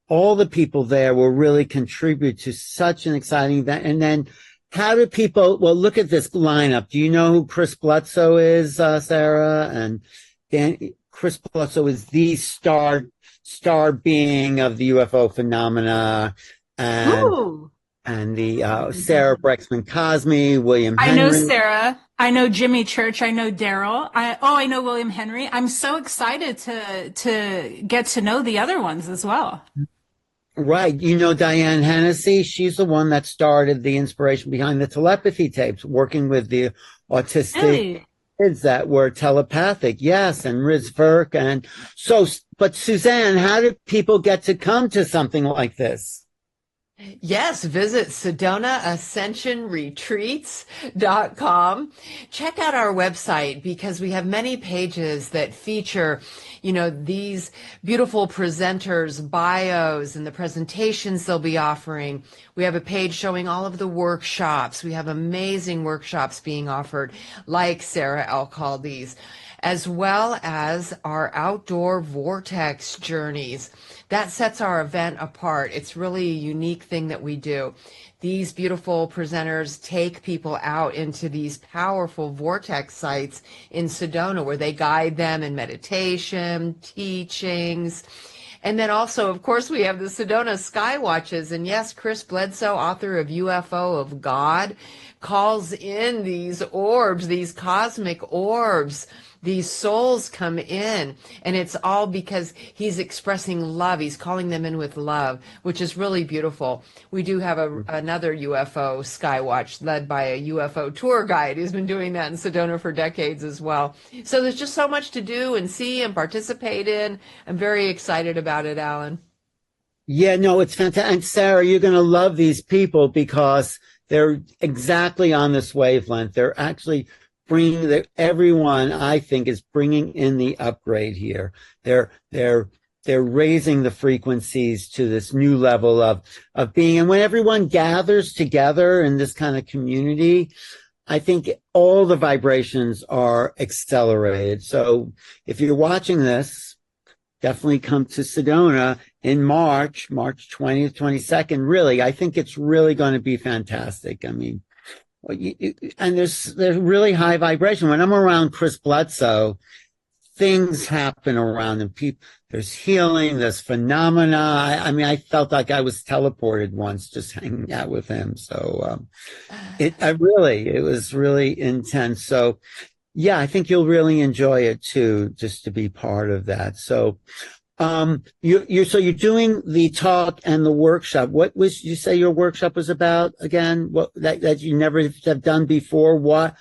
all the people there will really contribute to such an exciting event. And then how do people, well, look at this lineup. Do you know who Chris Bledsoe is, Sarah? And Chris Bledsoe is the star being of the UFO phenomena. Ooh. And the Sarah Brexman Cosme, William Henry. I know Sarah. I know Jimmy Church. I know Daryl. I know William Henry. I'm so excited to get to know the other ones as well. Right. You know, Diane Hennessy, she's the one that started the inspiration behind the telepathy tapes, working with the autistic kids that were telepathic. Yes. And Riz Verk. And so, but Suzanne, how did people get to come to something like this? Yes, visit SedonaAscensionRetreats.com. Check out our website because we have many pages that feature, these beautiful presenters' bios and the presentations they'll be offering. We have a page showing all of the workshops. We have amazing workshops being offered, like Sarah Elkhaldy's, as well as our outdoor vortex journeys. That sets our event apart. It's really a unique thing that we do. These beautiful presenters take people out into these powerful vortex sites in Sedona where they guide them in meditation, teachings. And then also, of course, we have the Sedona Sky Watches. And yes, Chris Bledsoe, author of UFO of God, calls in these orbs, these cosmic orbs. These souls come in, and it's all because he's expressing love. He's calling them in with love, which is really beautiful. We do have another UFO Skywatch led by a UFO tour guide who's been doing that in Sedona for decades as well. So there's just so much to do and see and participate in. I'm very excited about it, Alan. Yeah, no, it's fantastic. And Sarah, you're going to love these people because they're exactly on this wavelength. They're actually everyone, I think, is bringing in the upgrade here. They're raising the frequencies to this new level of being. And when everyone gathers together in this kind of community, I think all the vibrations are accelerated. So if you're watching this, definitely come to Sedona in March 20th, 22nd. Really, I think it's really going to be fantastic. I mean, and there's really high vibration. When I'm around Chris Bledsoe, things happen around him. There's healing, there's phenomena. I mean, I felt like I was teleported once just hanging out with him. So it was really intense. So yeah, I think you'll really enjoy it too, just to be part of that. So you're doing the talk and the workshop. What was you say your workshop was about again? What that you never have done before? Why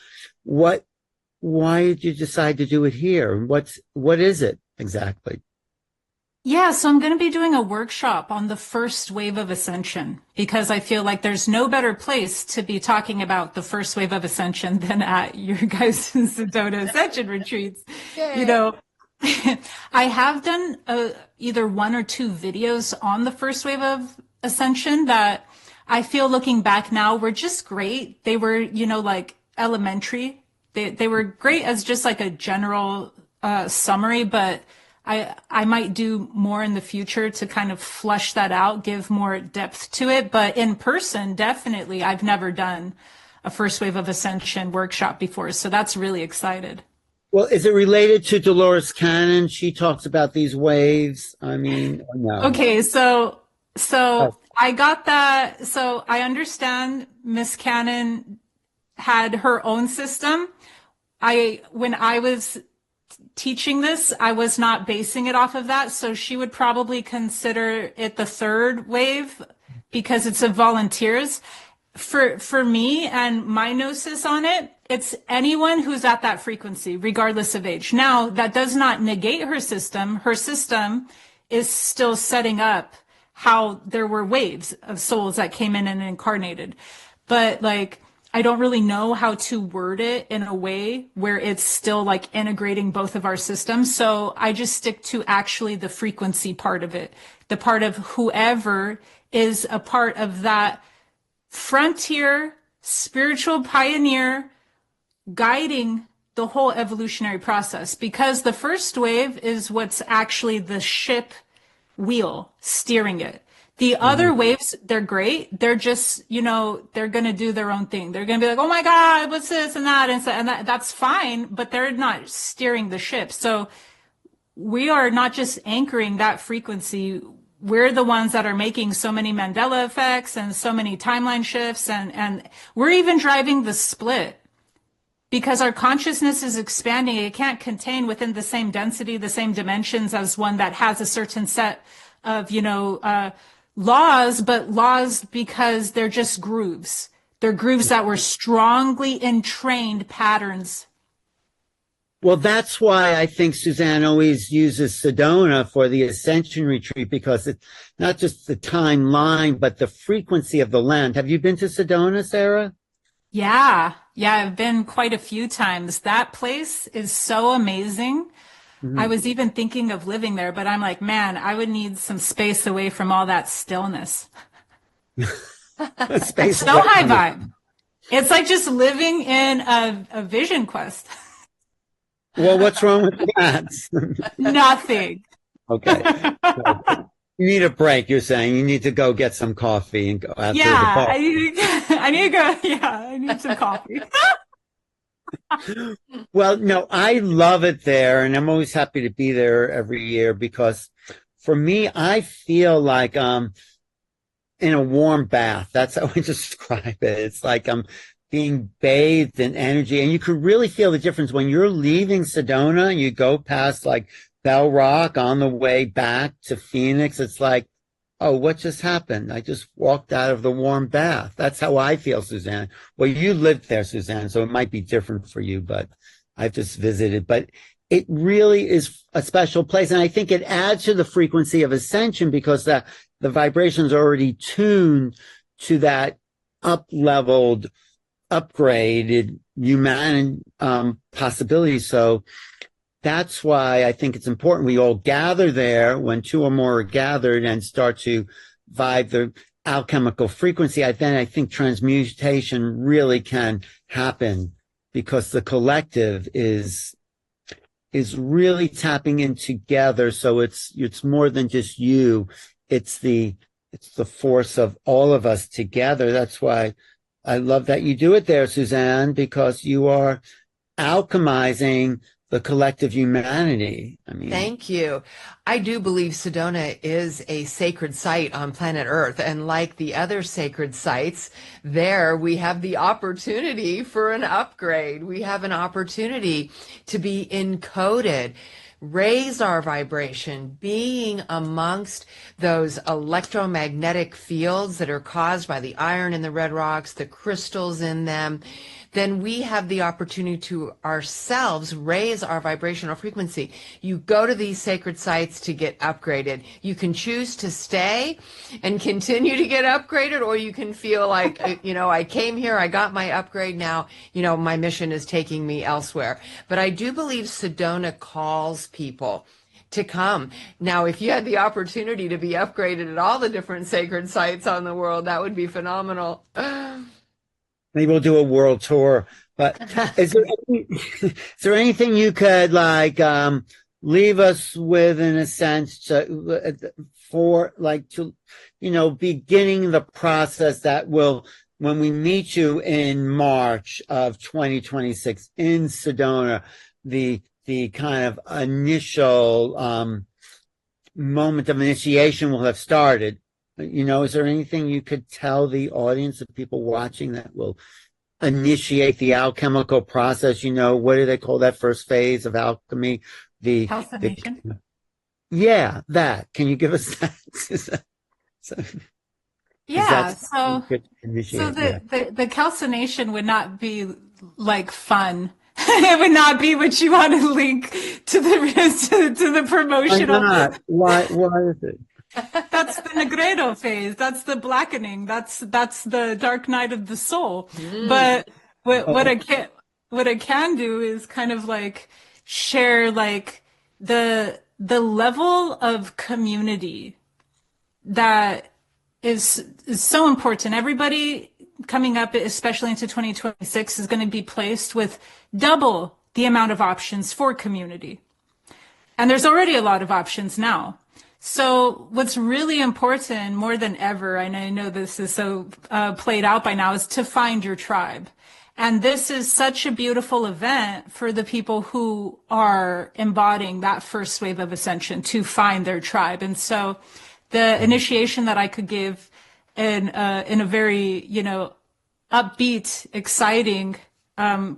did you decide to do it here? What is it exactly? Yeah, so I'm going to be doing a workshop on the first wave of ascension because I feel like there's no better place to be talking about the first wave of ascension than at your guys' Sedona Ascension retreats. Yay. I have done either one or two videos on the first wave of ascension that I feel looking back now were just great. They were, like elementary. They were great as just like a general summary, but I might do more in the future to kind of flush that out, give more depth to it. But in person, definitely, I've never done a first wave of ascension workshop before. So that's really excited. Well, is it related to Dolores Cannon? She talks about these waves. I mean, no. Okay, so I got that. So I understand Miss Cannon had her own system. When I was teaching this, I was not basing it off of that. So she would probably consider it the third wave because it's of volunteers. For me and my gnosis on it, it's anyone who's at that frequency, regardless of age. Now, that does not negate her system. Her system is still setting up how there were waves of souls that came in and incarnated. But like, I don't really know how to word it in a way where it's still like integrating both of our systems. So I just stick to actually the frequency part of it, the part of whoever is a part of that frontier spiritual pioneer guiding the whole evolutionary process, because the first wave is what's actually the ship wheel steering it. The other waves, they're great. They're just, they're going to do their own thing. They're going to be like, oh my God, what's this and that? And that's fine, but they're not steering the ship. So we are not just anchoring that frequency. We're the ones that are making so many Mandela effects and so many timeline shifts. And we're even driving the split because our consciousness is expanding. It can't contain within the same density, the same dimensions as one that has a certain set of, laws, but laws because they're just grooves. They're grooves that were strongly entrained patterns. Well, that's why I think Suzanne always uses Sedona for the Ascension Retreat, because it's not just the timeline, but the frequency of the land. Have you been to Sedona, Sarah? Yeah, I've been quite a few times. That place is so amazing. I was even thinking of living there, but I'm like, man, I would need some space away from all that stillness. Space So high vibe. It's like just living in a vision quest. Well, what's wrong with that? Nothing. Okay. So, you need a break, you're saying. You need to go get some coffee and go out to the Yeah, bar. I need to go. Yeah, I need some coffee. Well, no, I love it there, and I'm always happy to be there every year because for me, I feel like in a warm bath. That's how I describe it. It's like I'm being bathed in energy, and you can really feel the difference when you're leaving Sedona and you go past like Bell Rock on the way back to Phoenix. It's like, oh, what just happened? I just walked out of the warm bath. That's how I feel, Suzanne. Well, you lived there, Suzanne, so it might be different for you, but I've just visited. But it really is a special place. And I think it adds to the frequency of ascension because the vibration's already tuned to that up-leveled, upgraded human possibility. So that's why I think it's important we all gather there when two or more are gathered and start to vibe the alchemical frequency. Then I think transmutation really can happen because the collective is really tapping in together. So it's more than just you. It's the force of all of us together. That's why I love that you do it there, Suzanne, because you are alchemizing the collective humanity. I mean, Thank you. I do believe Sedona is a sacred site on planet Earth. And like the other sacred sites, there we have the opportunity for an upgrade. We have an opportunity to be encoded, raise our vibration, being amongst those electromagnetic fields that are caused by the iron in the red rocks, the crystals in them. Then we have the opportunity to ourselves raise our vibrational frequency. You go to these sacred sites to get upgraded. You can choose to stay and continue to get upgraded, or you can feel like, I came here, I got my upgrade, now, my mission is taking me elsewhere. But I do believe Sedona calls people to come. Now, if you had the opportunity to be upgraded at all the different sacred sites on the world, that would be phenomenal. maybe we'll do a world tour. But is there anything you could leave us with in a sense beginning the process that will, when we meet you in March of 2026 in Sedona, the kind of initial moment of initiation will have started. Is there anything you could tell the audience of people watching that will initiate the alchemical process? What do they call that first phase of alchemy? Calcination. Yeah, that. Can you give us that? Yeah, so the calcination would not be like fun. It would not be what you want to link to the promotional. Why not? Why is it? That's the Negredo phase. That's the blackening. That's the dark night of the soul. But what I can do is kind of like share like the level of community that is so important. Everybody coming up, especially into 2026, is going to be placed with double the amount of options for community. And there's already a lot of options now. So what's really important more than ever, and I know this is so played out by now, is to find your tribe. And this is such a beautiful event for the people who are embodying that first wave of ascension to find their tribe. And so the initiation that I could give in a very, upbeat, exciting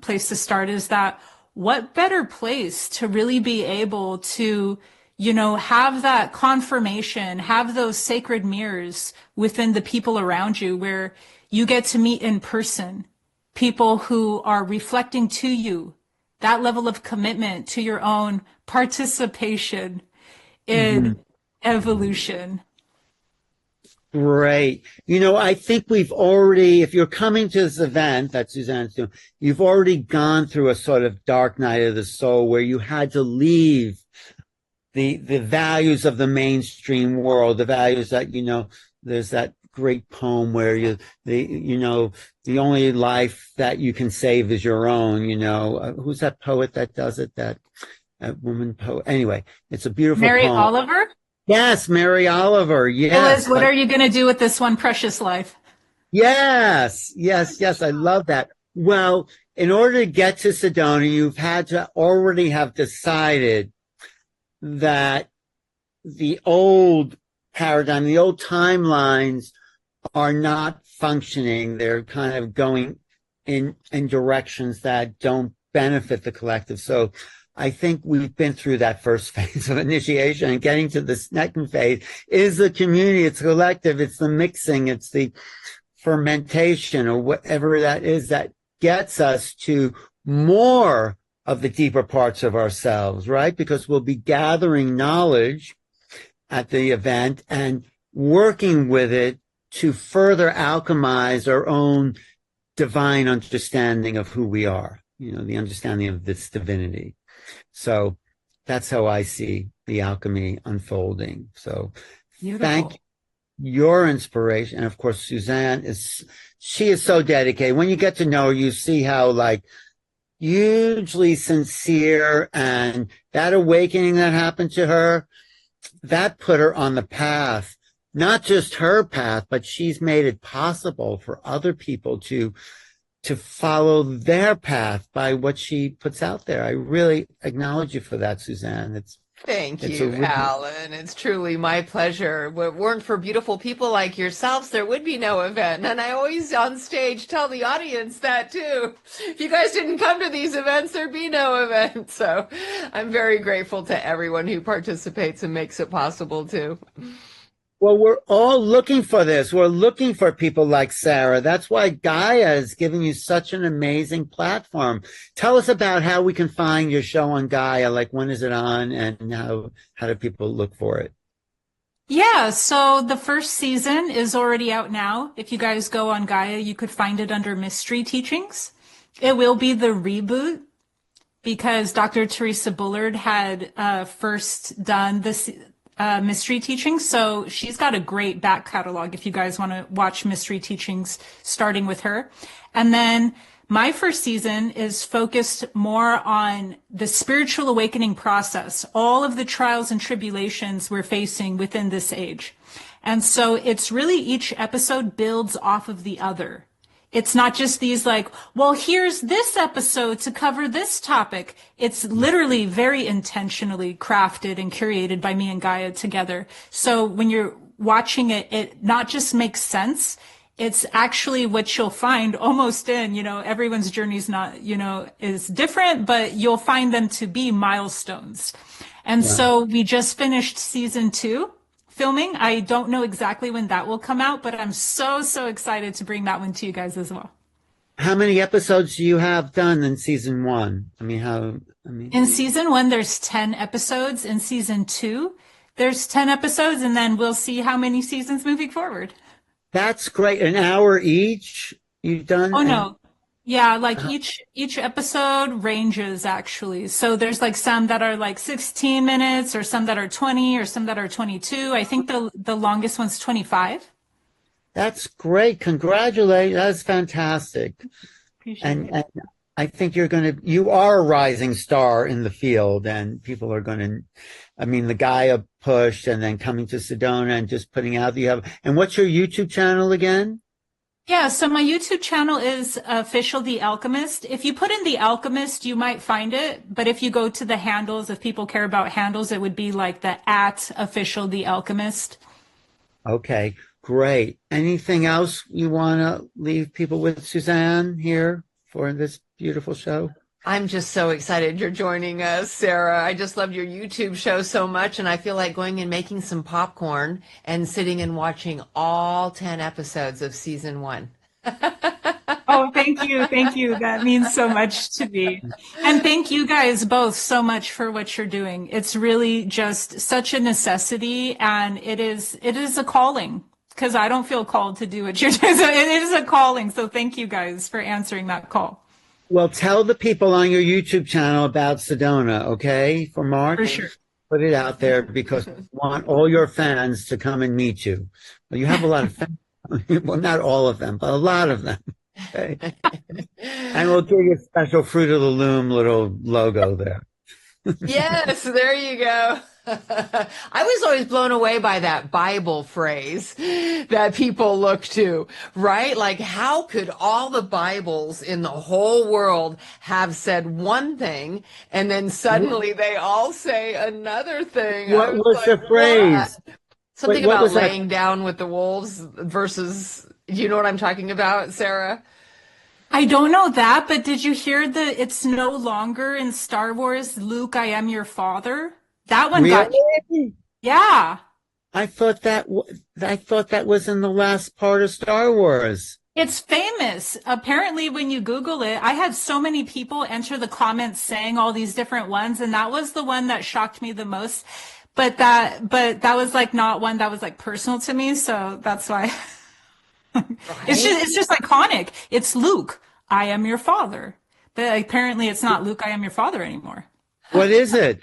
place to start is that what better place to really be able to, have that confirmation, have those sacred mirrors within the people around you where you get to meet in person people who are reflecting to you that level of commitment to your own participation in evolution. Great. I think we've already, if you're coming to this event that Suzanne's doing, you've already gone through a sort of dark night of the soul where you had to leave the values of the mainstream world, the values that, there's that great poem where the only life that you can save is your own, who's that poet that does it? That woman poet. Anyway, it's a beautiful Mary poem. Oliver? Yes, Mary Oliver. Yes. Liz, what are you going to do with this one precious life? Yes. I love that. Well, in order to get to Sedona, you've had to already have decided that the old paradigm, the old timelines are not functioning. They're kind of going in directions that don't benefit the collective. So I think we've been through that first phase of initiation, and getting to the second phase is the community, it's collective, it's the mixing, it's the fermentation or whatever that is that gets us to more of the deeper parts of ourselves, right? Because we'll be gathering knowledge at the event and working with it to further alchemize our own divine understanding of who we are, the understanding of this divinity. So that's how I see the alchemy unfolding. So Beautiful. Thank your inspiration. And of course, Suzanne she is so dedicated. When you get to know her, you see how hugely sincere, and that awakening that happened to her, that put her on the path, not just her path, but she's made it possible for other people to follow their path by what she puts out there. I really acknowledge you for that, Suzanne. Thank you, Alan. It's truly my pleasure. If it weren't for beautiful people like yourselves, there would be no event. And I always on stage tell the audience that too. If you guys didn't come to these events, there'd be no event. So I'm very grateful to everyone who participates and makes it possible too. Well, we're all looking for this. We're looking for people like Sarah. That's why Gaia is giving you such an amazing platform. Tell us about how we can find your show on Gaia. When is it on, and how do people look for it? Yeah, so the first season is already out now. If you guys go on Gaia, you could find it under Mystery Teachings. It will be the reboot because Dr. Teresa Bullard had first done this Mystery Teachings. So she's got a great back catalog if you guys want to watch Mystery Teachings, starting with her. And then my first season is focused more on the spiritual awakening process, all of the trials and tribulations we're facing within this age. And so it's really each episode builds off of the other. It's not just these well, here's this episode to cover this topic. It's literally very intentionally crafted and curated by me and Gaia together. So when you're watching it, it not just makes sense. It's actually what you'll find almost in, everyone's journey is not, is different, but you'll find them to be milestones. And so we just finished season 2. Filming. I don't know exactly when that will come out, but I'm so excited to bring that one to you guys as well. How many episodes do you have done in season 1? In season 1, there's 10 episodes. In season 2, there's 10 episodes, and then we'll see how many seasons moving forward. That's great. An hour each you've done? Oh, no. Yeah, each episode ranges actually. So there's some that are 16 minutes, or some that are 20, or some that are 22. I think the longest one's 25. That's great. Congratulations. That's fantastic. Appreciate And, it. and I think you are a rising star in the field, and people are going to, I mean, the Gaia push and then coming to Sedona and just putting out and what's your YouTube channel again? Yeah, so my YouTube channel is Official the Alchemist. If you put in The Alchemist, you might find it. But if you go to the handles, if people care about handles, it would be like the @Official the Alchemist. Okay, great. Anything else you want to leave people with, Suzanne, here for this beautiful show? I'm just so excited you're joining us, Sarah. I just loved your YouTube show so much, and I feel like going and making some popcorn and sitting and watching all 10 episodes of season 1. Oh, thank you. Thank you. That means so much to me. And thank you guys both so much for what you're doing. It's really just such a necessity, and it is a calling, because I don't feel called to do what you're doing. So it is a calling. So thank you guys for answering that call. Well, tell the people on your YouTube channel about Sedona, okay? For March? For sure. Put it out there because we want all your fans to come and meet you. Well, you have a lot of fans. Well, not all of them, but a lot of them. Okay. And we'll give you a special Fruit of the Loom little logo there. Yes, there you go. I was always blown away by that Bible phrase that people look to, right? Like, how could all the Bibles in the whole world have said one thing and then suddenly they all say another thing? What was the phrase? What? Something Wait, what about was that? laying down with the wolves versus, you know what I'm talking about, Sarah? I don't know that, but did you hear it's no longer in Star Wars, Luke, I am your father? That one got, Really? yeah. I thought that was in the last part of Star Wars. It's famous. Apparently, when you Google it, I had so many people enter the comments saying all these different ones, and that was the one that shocked me the most. But that was like not one that was like personal to me, so that's why. It's just iconic. It's Luke, I am your father. But apparently it's not Luke, I am your father anymore. What is it?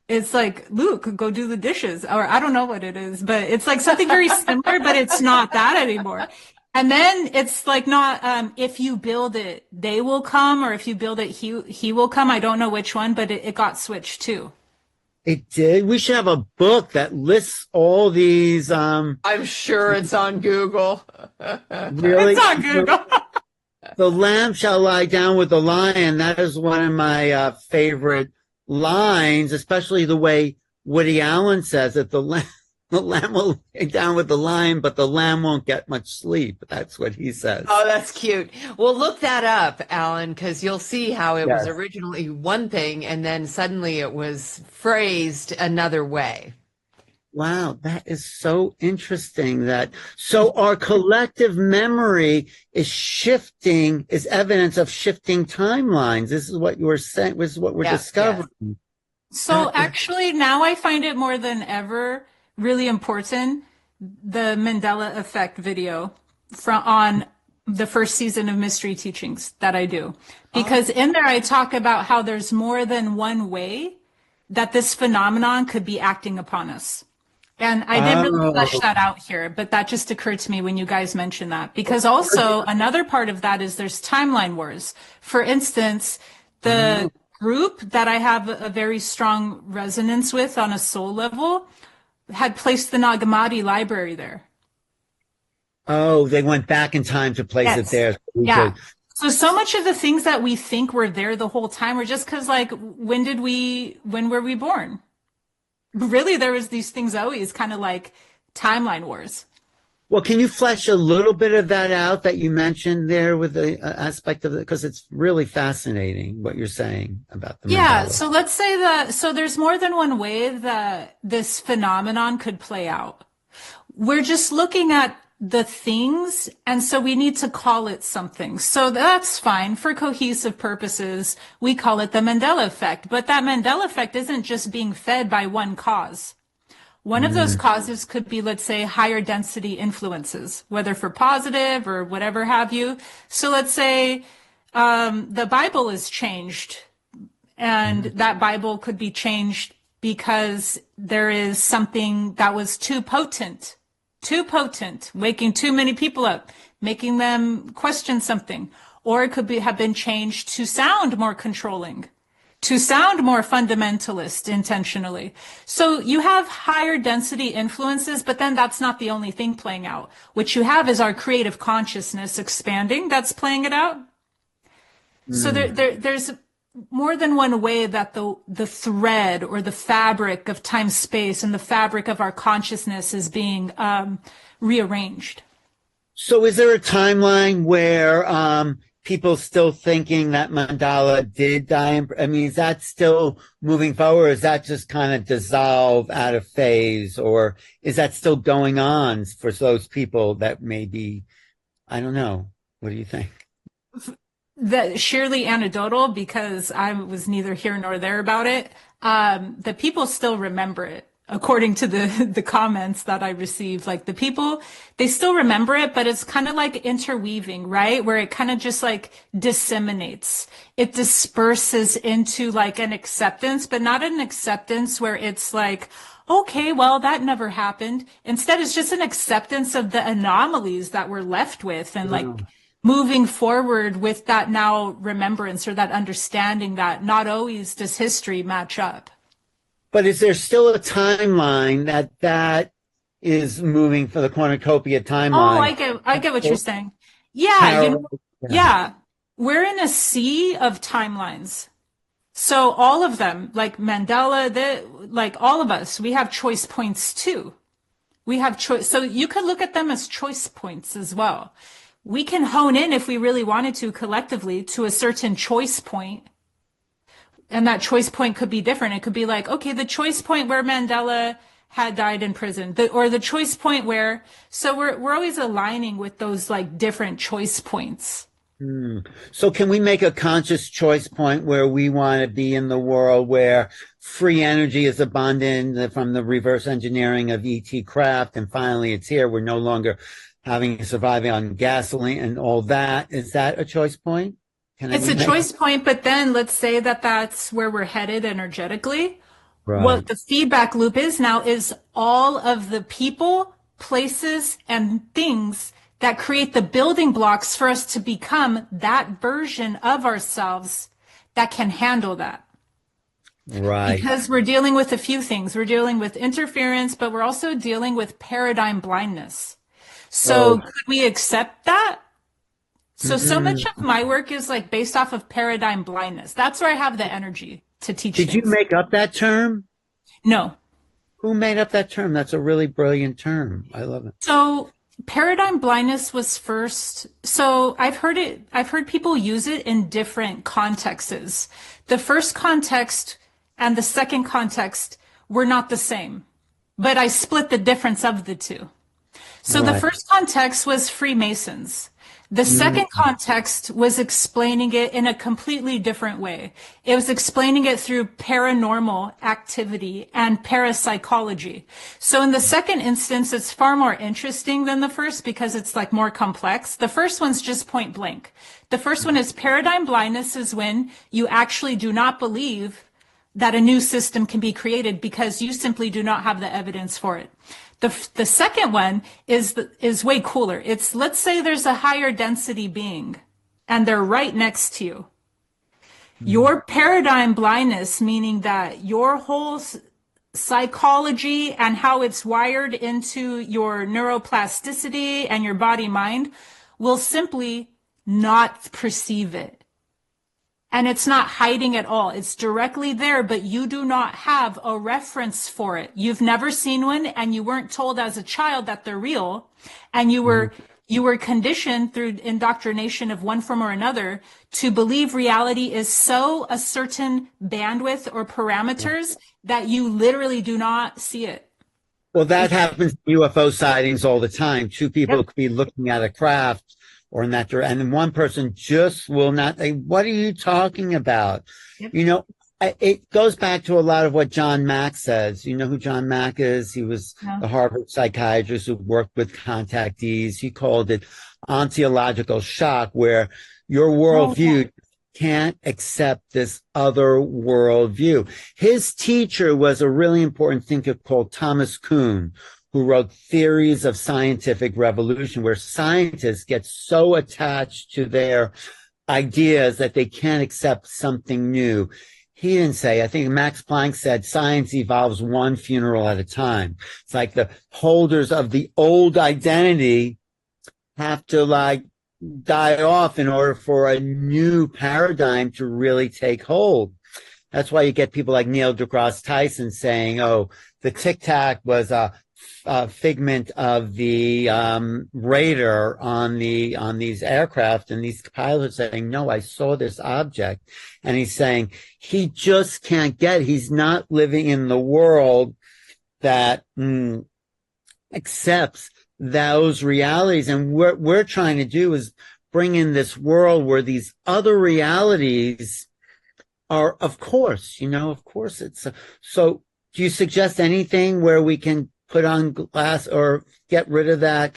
It's like, Luke, go do the dishes. Or I don't know what it is, but it's like something very similar, but it's not that anymore. And then it's like not, if you build it, they will come, or if you build it, he will come. I don't know which one, but it got switched too. It did. We should have a book that lists all these. I'm sure it's on Google. Really, It's on Google. The lamb shall lie down with the lion. That is one of my favorite lines, especially the way Woody Allen says it. The lamb will lay down with the lion, but the lamb won't get much sleep. That's what he says. Oh, that's cute. Well, look that up, Alan, because you'll see how it was Yes. originally one thing and then suddenly it was phrased another way. Wow, that is so interesting. So our collective memory is shifting, is evidence of shifting timelines. This is what you were saying. This is what we're Yeah, discovering. So actually now I find it more than ever really important, the Mandela Effect video on the first season of Mystery Teachings that I do. Because in there I talk about how there's more than one way that this phenomenon could be acting upon us. And I didn't really flesh that out here, but that just occurred to me when you guys mentioned that. Because also another part of that is there's timeline wars. For instance, the group that I have a very strong resonance with on a soul level had placed the Nag Hammadi library there. Oh, they went back in time to place it there. Yeah. So much of the things that we think were there the whole time were just because, like, when were we born? Really, there was these things always kind of like timeline wars. Well, can you flesh a little bit of that out that you mentioned there with the aspect of it? Because it's really fascinating what you're saying about the Yeah, Mandela. so let's say so there's more than one way that this phenomenon could play out. We're just looking at the things, and so we need to call it something. So that's fine. For cohesive purposes, we call it the Mandela effect. But that Mandela effect isn't just being fed by one cause. One of those causes could be, let's say, higher density influences, whether for positive or whatever have you. So let's say the Bible is changed, and that Bible could be changed because there is something that was too potent too potent, waking too many people up, making them question something. Or it could have been changed to sound more controlling, to sound more fundamentalist intentionally. So you have higher density influences, but then that's not the only thing playing out. What you have is our creative consciousness expanding that's playing it out. So there's more than one way that the thread or the fabric of time space and the fabric of our consciousness is being rearranged. So is there a timeline where people still thinking that Mandela did die? I mean, is that still moving forward, or is that just kind of dissolve out of phase, or is that still going on for those people that may be, I don't know. What do you think? That sheerly anecdotal, because I was neither here nor there about it. The people still remember it, according to the comments that I received. Like the people, they still remember it, but it's kind of like interweaving, right? Where it kind of just like disseminates. It disperses into like an acceptance, but not an acceptance where it's like, okay, well, that never happened. Instead, it's just an acceptance of the anomalies that we're left with, and like moving forward with that now remembrance, or that understanding that not always does history match up. But is there still a timeline that is moving for the cornucopia timeline? Oh, I get what you're saying. Yeah, yeah. We're in a sea of timelines. So all of them, like Mandela, like all of us, we have choice points too. We have choice. So you could look at them as choice points as well. We can hone in, if we really wanted to, collectively to a certain choice point. And that choice point could be different. It could be like, okay, the choice point where Mandela had died in prison, or the choice point where, so we're always aligning with those like different choice points. So can we make a conscious choice point where we want to be in the world where free energy is abundant from the reverse engineering of E.T. Craft, and finally it's here? We're no longer surviving on gasoline and all that. Is that a choice point? It's a choice point, but then let's say that that's where we're headed energetically. Right. What the feedback loop is now is all of the people, places, and things that create the building blocks for us to become that version of ourselves that can handle that. Right. Because we're dealing with a few things. We're dealing with interference, but we're also dealing with paradigm blindness. So could we accept that? So much of my work is like based off of paradigm blindness. That's where I have the energy to teach. Did you make up that term? No. Who made up that term? That's a really brilliant term. I love it. So paradigm blindness was first. So I've heard people use it in different contexts. The first context and the second context were not the same, but I split the difference of the two. So the first context was Freemasons. The second context was explaining it in a completely different way. It was explaining it through paranormal activity and parapsychology. So in the second instance, it's far more interesting than the first because it's like more complex. The first one's just point blank. The first one is paradigm blindness, is when you actually do not believe that a new system can be created because you simply do not have the evidence for it. The second one is way cooler. It's, let's say there's a higher density being and they're right next to you. Your paradigm blindness, meaning that your whole psychology and how it's wired into your neuroplasticity and your body mind, will simply not perceive it. And it's not hiding at all. It's directly there, but you do not have a reference for it. You've never seen one, and you weren't told as a child that they're real. And you were conditioned through indoctrination of one form or another to believe reality is so a certain bandwidth or parameters that you literally do not see it. Well, that happens in UFO sightings all the time. Two people could be looking at a craft or in that direction, and one person just will not say, what are you talking about? Yep. You know, it goes back to a lot of what John Mack says. You know who John Mack is? He was the Harvard psychiatrist who worked with contactees. He called it ontological shock, where your worldview can't accept this other worldview. His teacher was a really important thinker called Thomas Kuhn, who wrote Theories of Scientific Revolution, where scientists get so attached to their ideas that they can't accept something new. He didn't say, I think Max Planck said, science evolves one funeral at a time. It's like the holders of the old identity have to like die off in order for a new paradigm to really take hold. That's why you get people like Neil deGrasse Tyson saying, oh, the Tic Tac was a figment of the radar on these aircraft, and these pilots saying, no, I saw this object. And he's saying he just can't he's not living in the world that accepts those realities. And what we're trying to do is bring in this world where these other realities are, of course, it's so do you suggest anything where we can put on glass or get rid of that,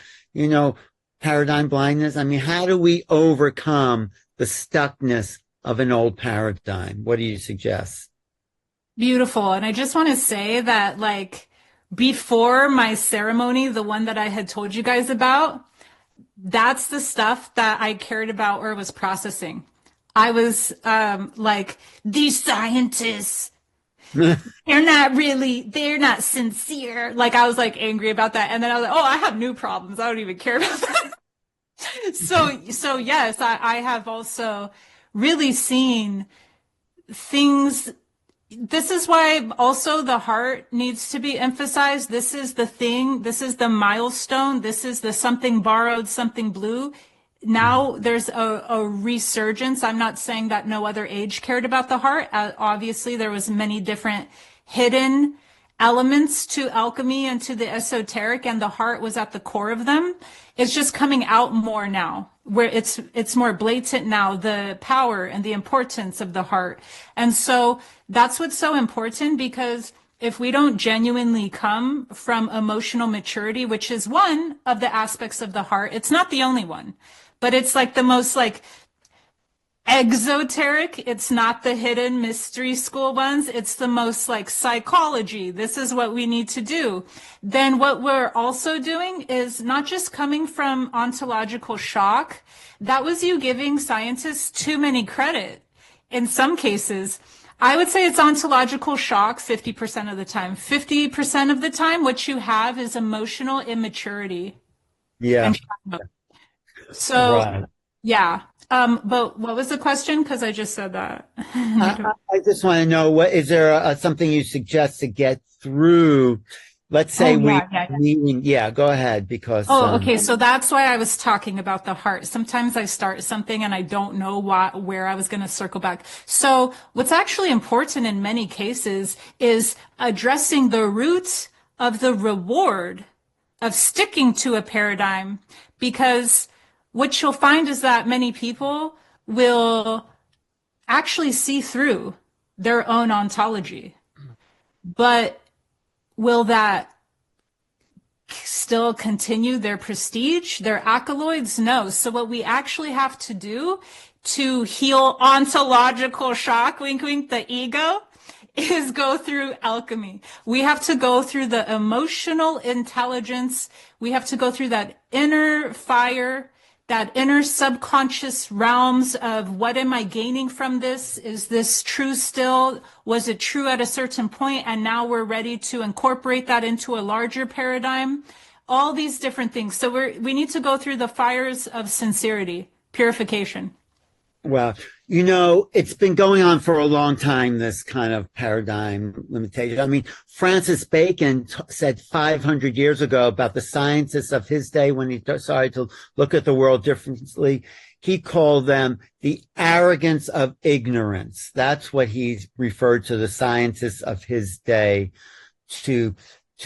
paradigm blindness? I mean, how do we overcome the stuckness of an old paradigm? What do you suggest? Beautiful. And I just want to say that, like, before my ceremony, the one that I had told you guys about, that's the stuff that I cared about or was processing. I was like, these scientists, they're not sincere. Like, I was like angry about that. And then I was like, oh, I have new problems. I don't even care about that. So yes, I have also really seen things. This is why also the heart needs to be emphasized. This is the thing. This is the milestone. This is the something borrowed, something blue. Now there's a resurgence. I'm not saying that no other age cared about the heart. Obviously, there was many different hidden elements to alchemy and to the esoteric, and the heart was at the core of them. It's just coming out more now, where it's more blatant now, the power and the importance of the heart. And so that's what's so important, because if we don't genuinely come from emotional maturity, which is one of the aspects of the heart, it's not the only one, but it's like the most like exoteric. It's not the hidden mystery school ones. It's the most like psychology. This is what we need to do. Then what we're also doing is not just coming from ontological shock. That was you giving scientists too many credit. In some cases, I would say it's ontological shock 50% of the time. 50% of the time, what you have is emotional immaturity. Yeah. So, right. Yeah. But what was the question? Because I just said that. I just want to know, is there something you suggest to get through? Let's say go ahead, because. Okay. So that's why I was talking about the heart. Sometimes I start something and I don't know where I was going to circle back. So what's actually important in many cases is addressing the roots of the reward of sticking to a paradigm, because what you'll find is that many people will actually see through their own ontology. But will that still continue their prestige, their accolades? No. So what we actually have to do to heal ontological shock, wink, wink, the ego, is go through alchemy. We have to go through the emotional intelligence. We have to go through that inner fire, that inner subconscious realms of what am I gaining from this? Is this true still? Was it true at a certain point? And now we're ready to incorporate that into a larger paradigm. All these different things. So we need to go through the fires of sincerity, purification. Well, it's been going on for a long time, this kind of paradigm limitation. I mean, Francis Bacon said 500 years ago about the scientists of his day, when he started to look at the world differently, he called them the arrogance of ignorance. That's what he referred to the scientists of his day, to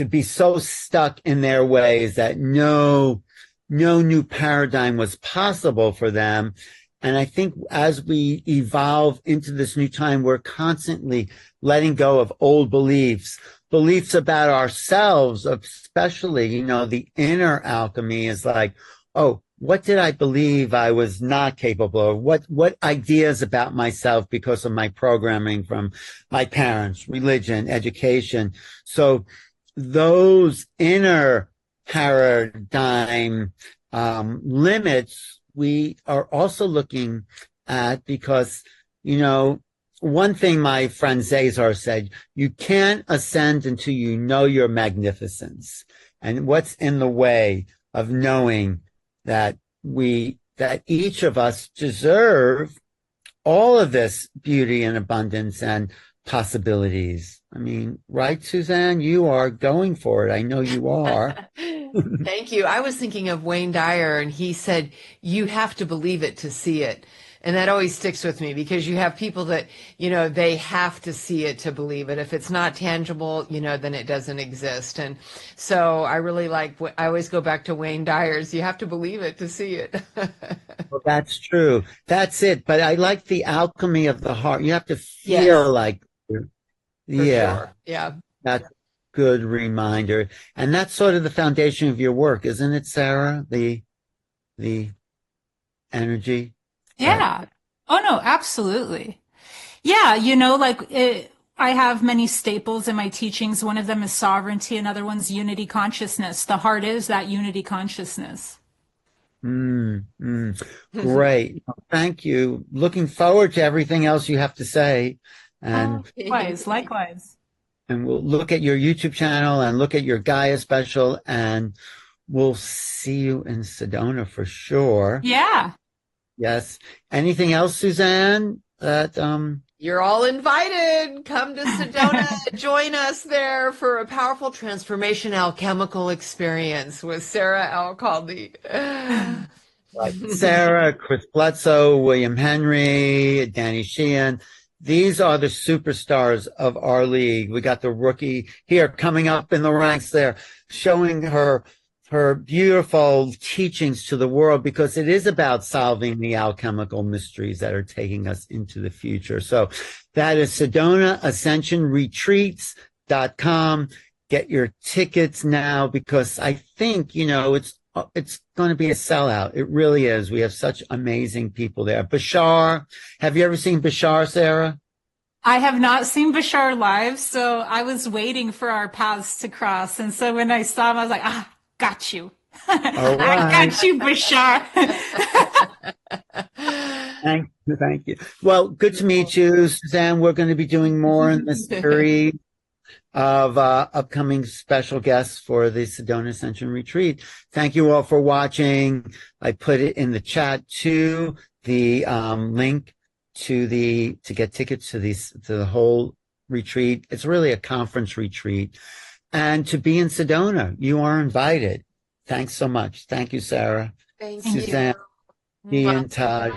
be so stuck in their ways that no new paradigm was possible for them. And I think as we evolve into this new time, we're constantly letting go of old beliefs about ourselves, especially, the inner alchemy is like, oh, what did I believe I was not capable of? What ideas about myself because of my programming from my parents, religion, education. So those inner paradigm limits we are also looking at, because, one thing my friend Zazar said, you can't ascend until you know your magnificence. And what's in the way of knowing that each of us deserve all of this beauty and abundance and possibilities. I mean, right, Suzanne? You are going for it. I know you are. Thank you. I was thinking of Wayne Dyer, and he said, you have to believe it to see it. And that always sticks with me, because you have people that, they have to see it to believe it. If it's not tangible, then it doesn't exist. And so I really I always go back to Wayne Dyer's, you have to believe it to see it. Well, that's true. That's it. But I like the alchemy of the heart. You have to feel Yes. like, For yeah, sure. Yeah. that's a good reminder. And that's sort of the foundation of your work, isn't it, Sarah? The energy. Yeah. Oh, no, absolutely. Yeah. I have many staples in my teachings. One of them is sovereignty. Another one's unity consciousness. The heart is that unity consciousness. Great. Thank you. Looking forward to everything else you have to say. And Likewise. And we'll look at your YouTube channel and look at your Gaia special, and we'll see you in Sedona for sure. Yeah. Yes. Anything else, Suzanne, that You're all invited. Come to Sedona. Join us there for a powerful transformation alchemical experience with Sarah Elkhaldy. Sarah, Chris Bledsoe, William Henry, Danny Sheehan. These are the superstars of our league. We got the rookie here coming up in the ranks there, showing her beautiful teachings to the world, because it is about solving the alchemical mysteries that are taking us into the future. So that is SedonaAscensionRetreats.com. Get your tickets now, because I think, it's going to be a sellout. It really is. We have such amazing people there. Bashar, have you ever seen Bashar, Sarah? I have not seen Bashar live, so I was waiting for our paths to cross. And so when I saw him, I was like, got you. All right. I got you, Bashar. Thank you. Well, good to meet you, Suzanne. We're going to be doing more in this series of upcoming special guests for the Sedona Ascension Retreat. Thank you all for watching. I put it in the chat too, the link to get tickets to the whole retreat. It's really a conference retreat. And to be in Sedona, you are invited. Thanks so much. Thank you, Sarah. Thank Suzanne, you. be in touch.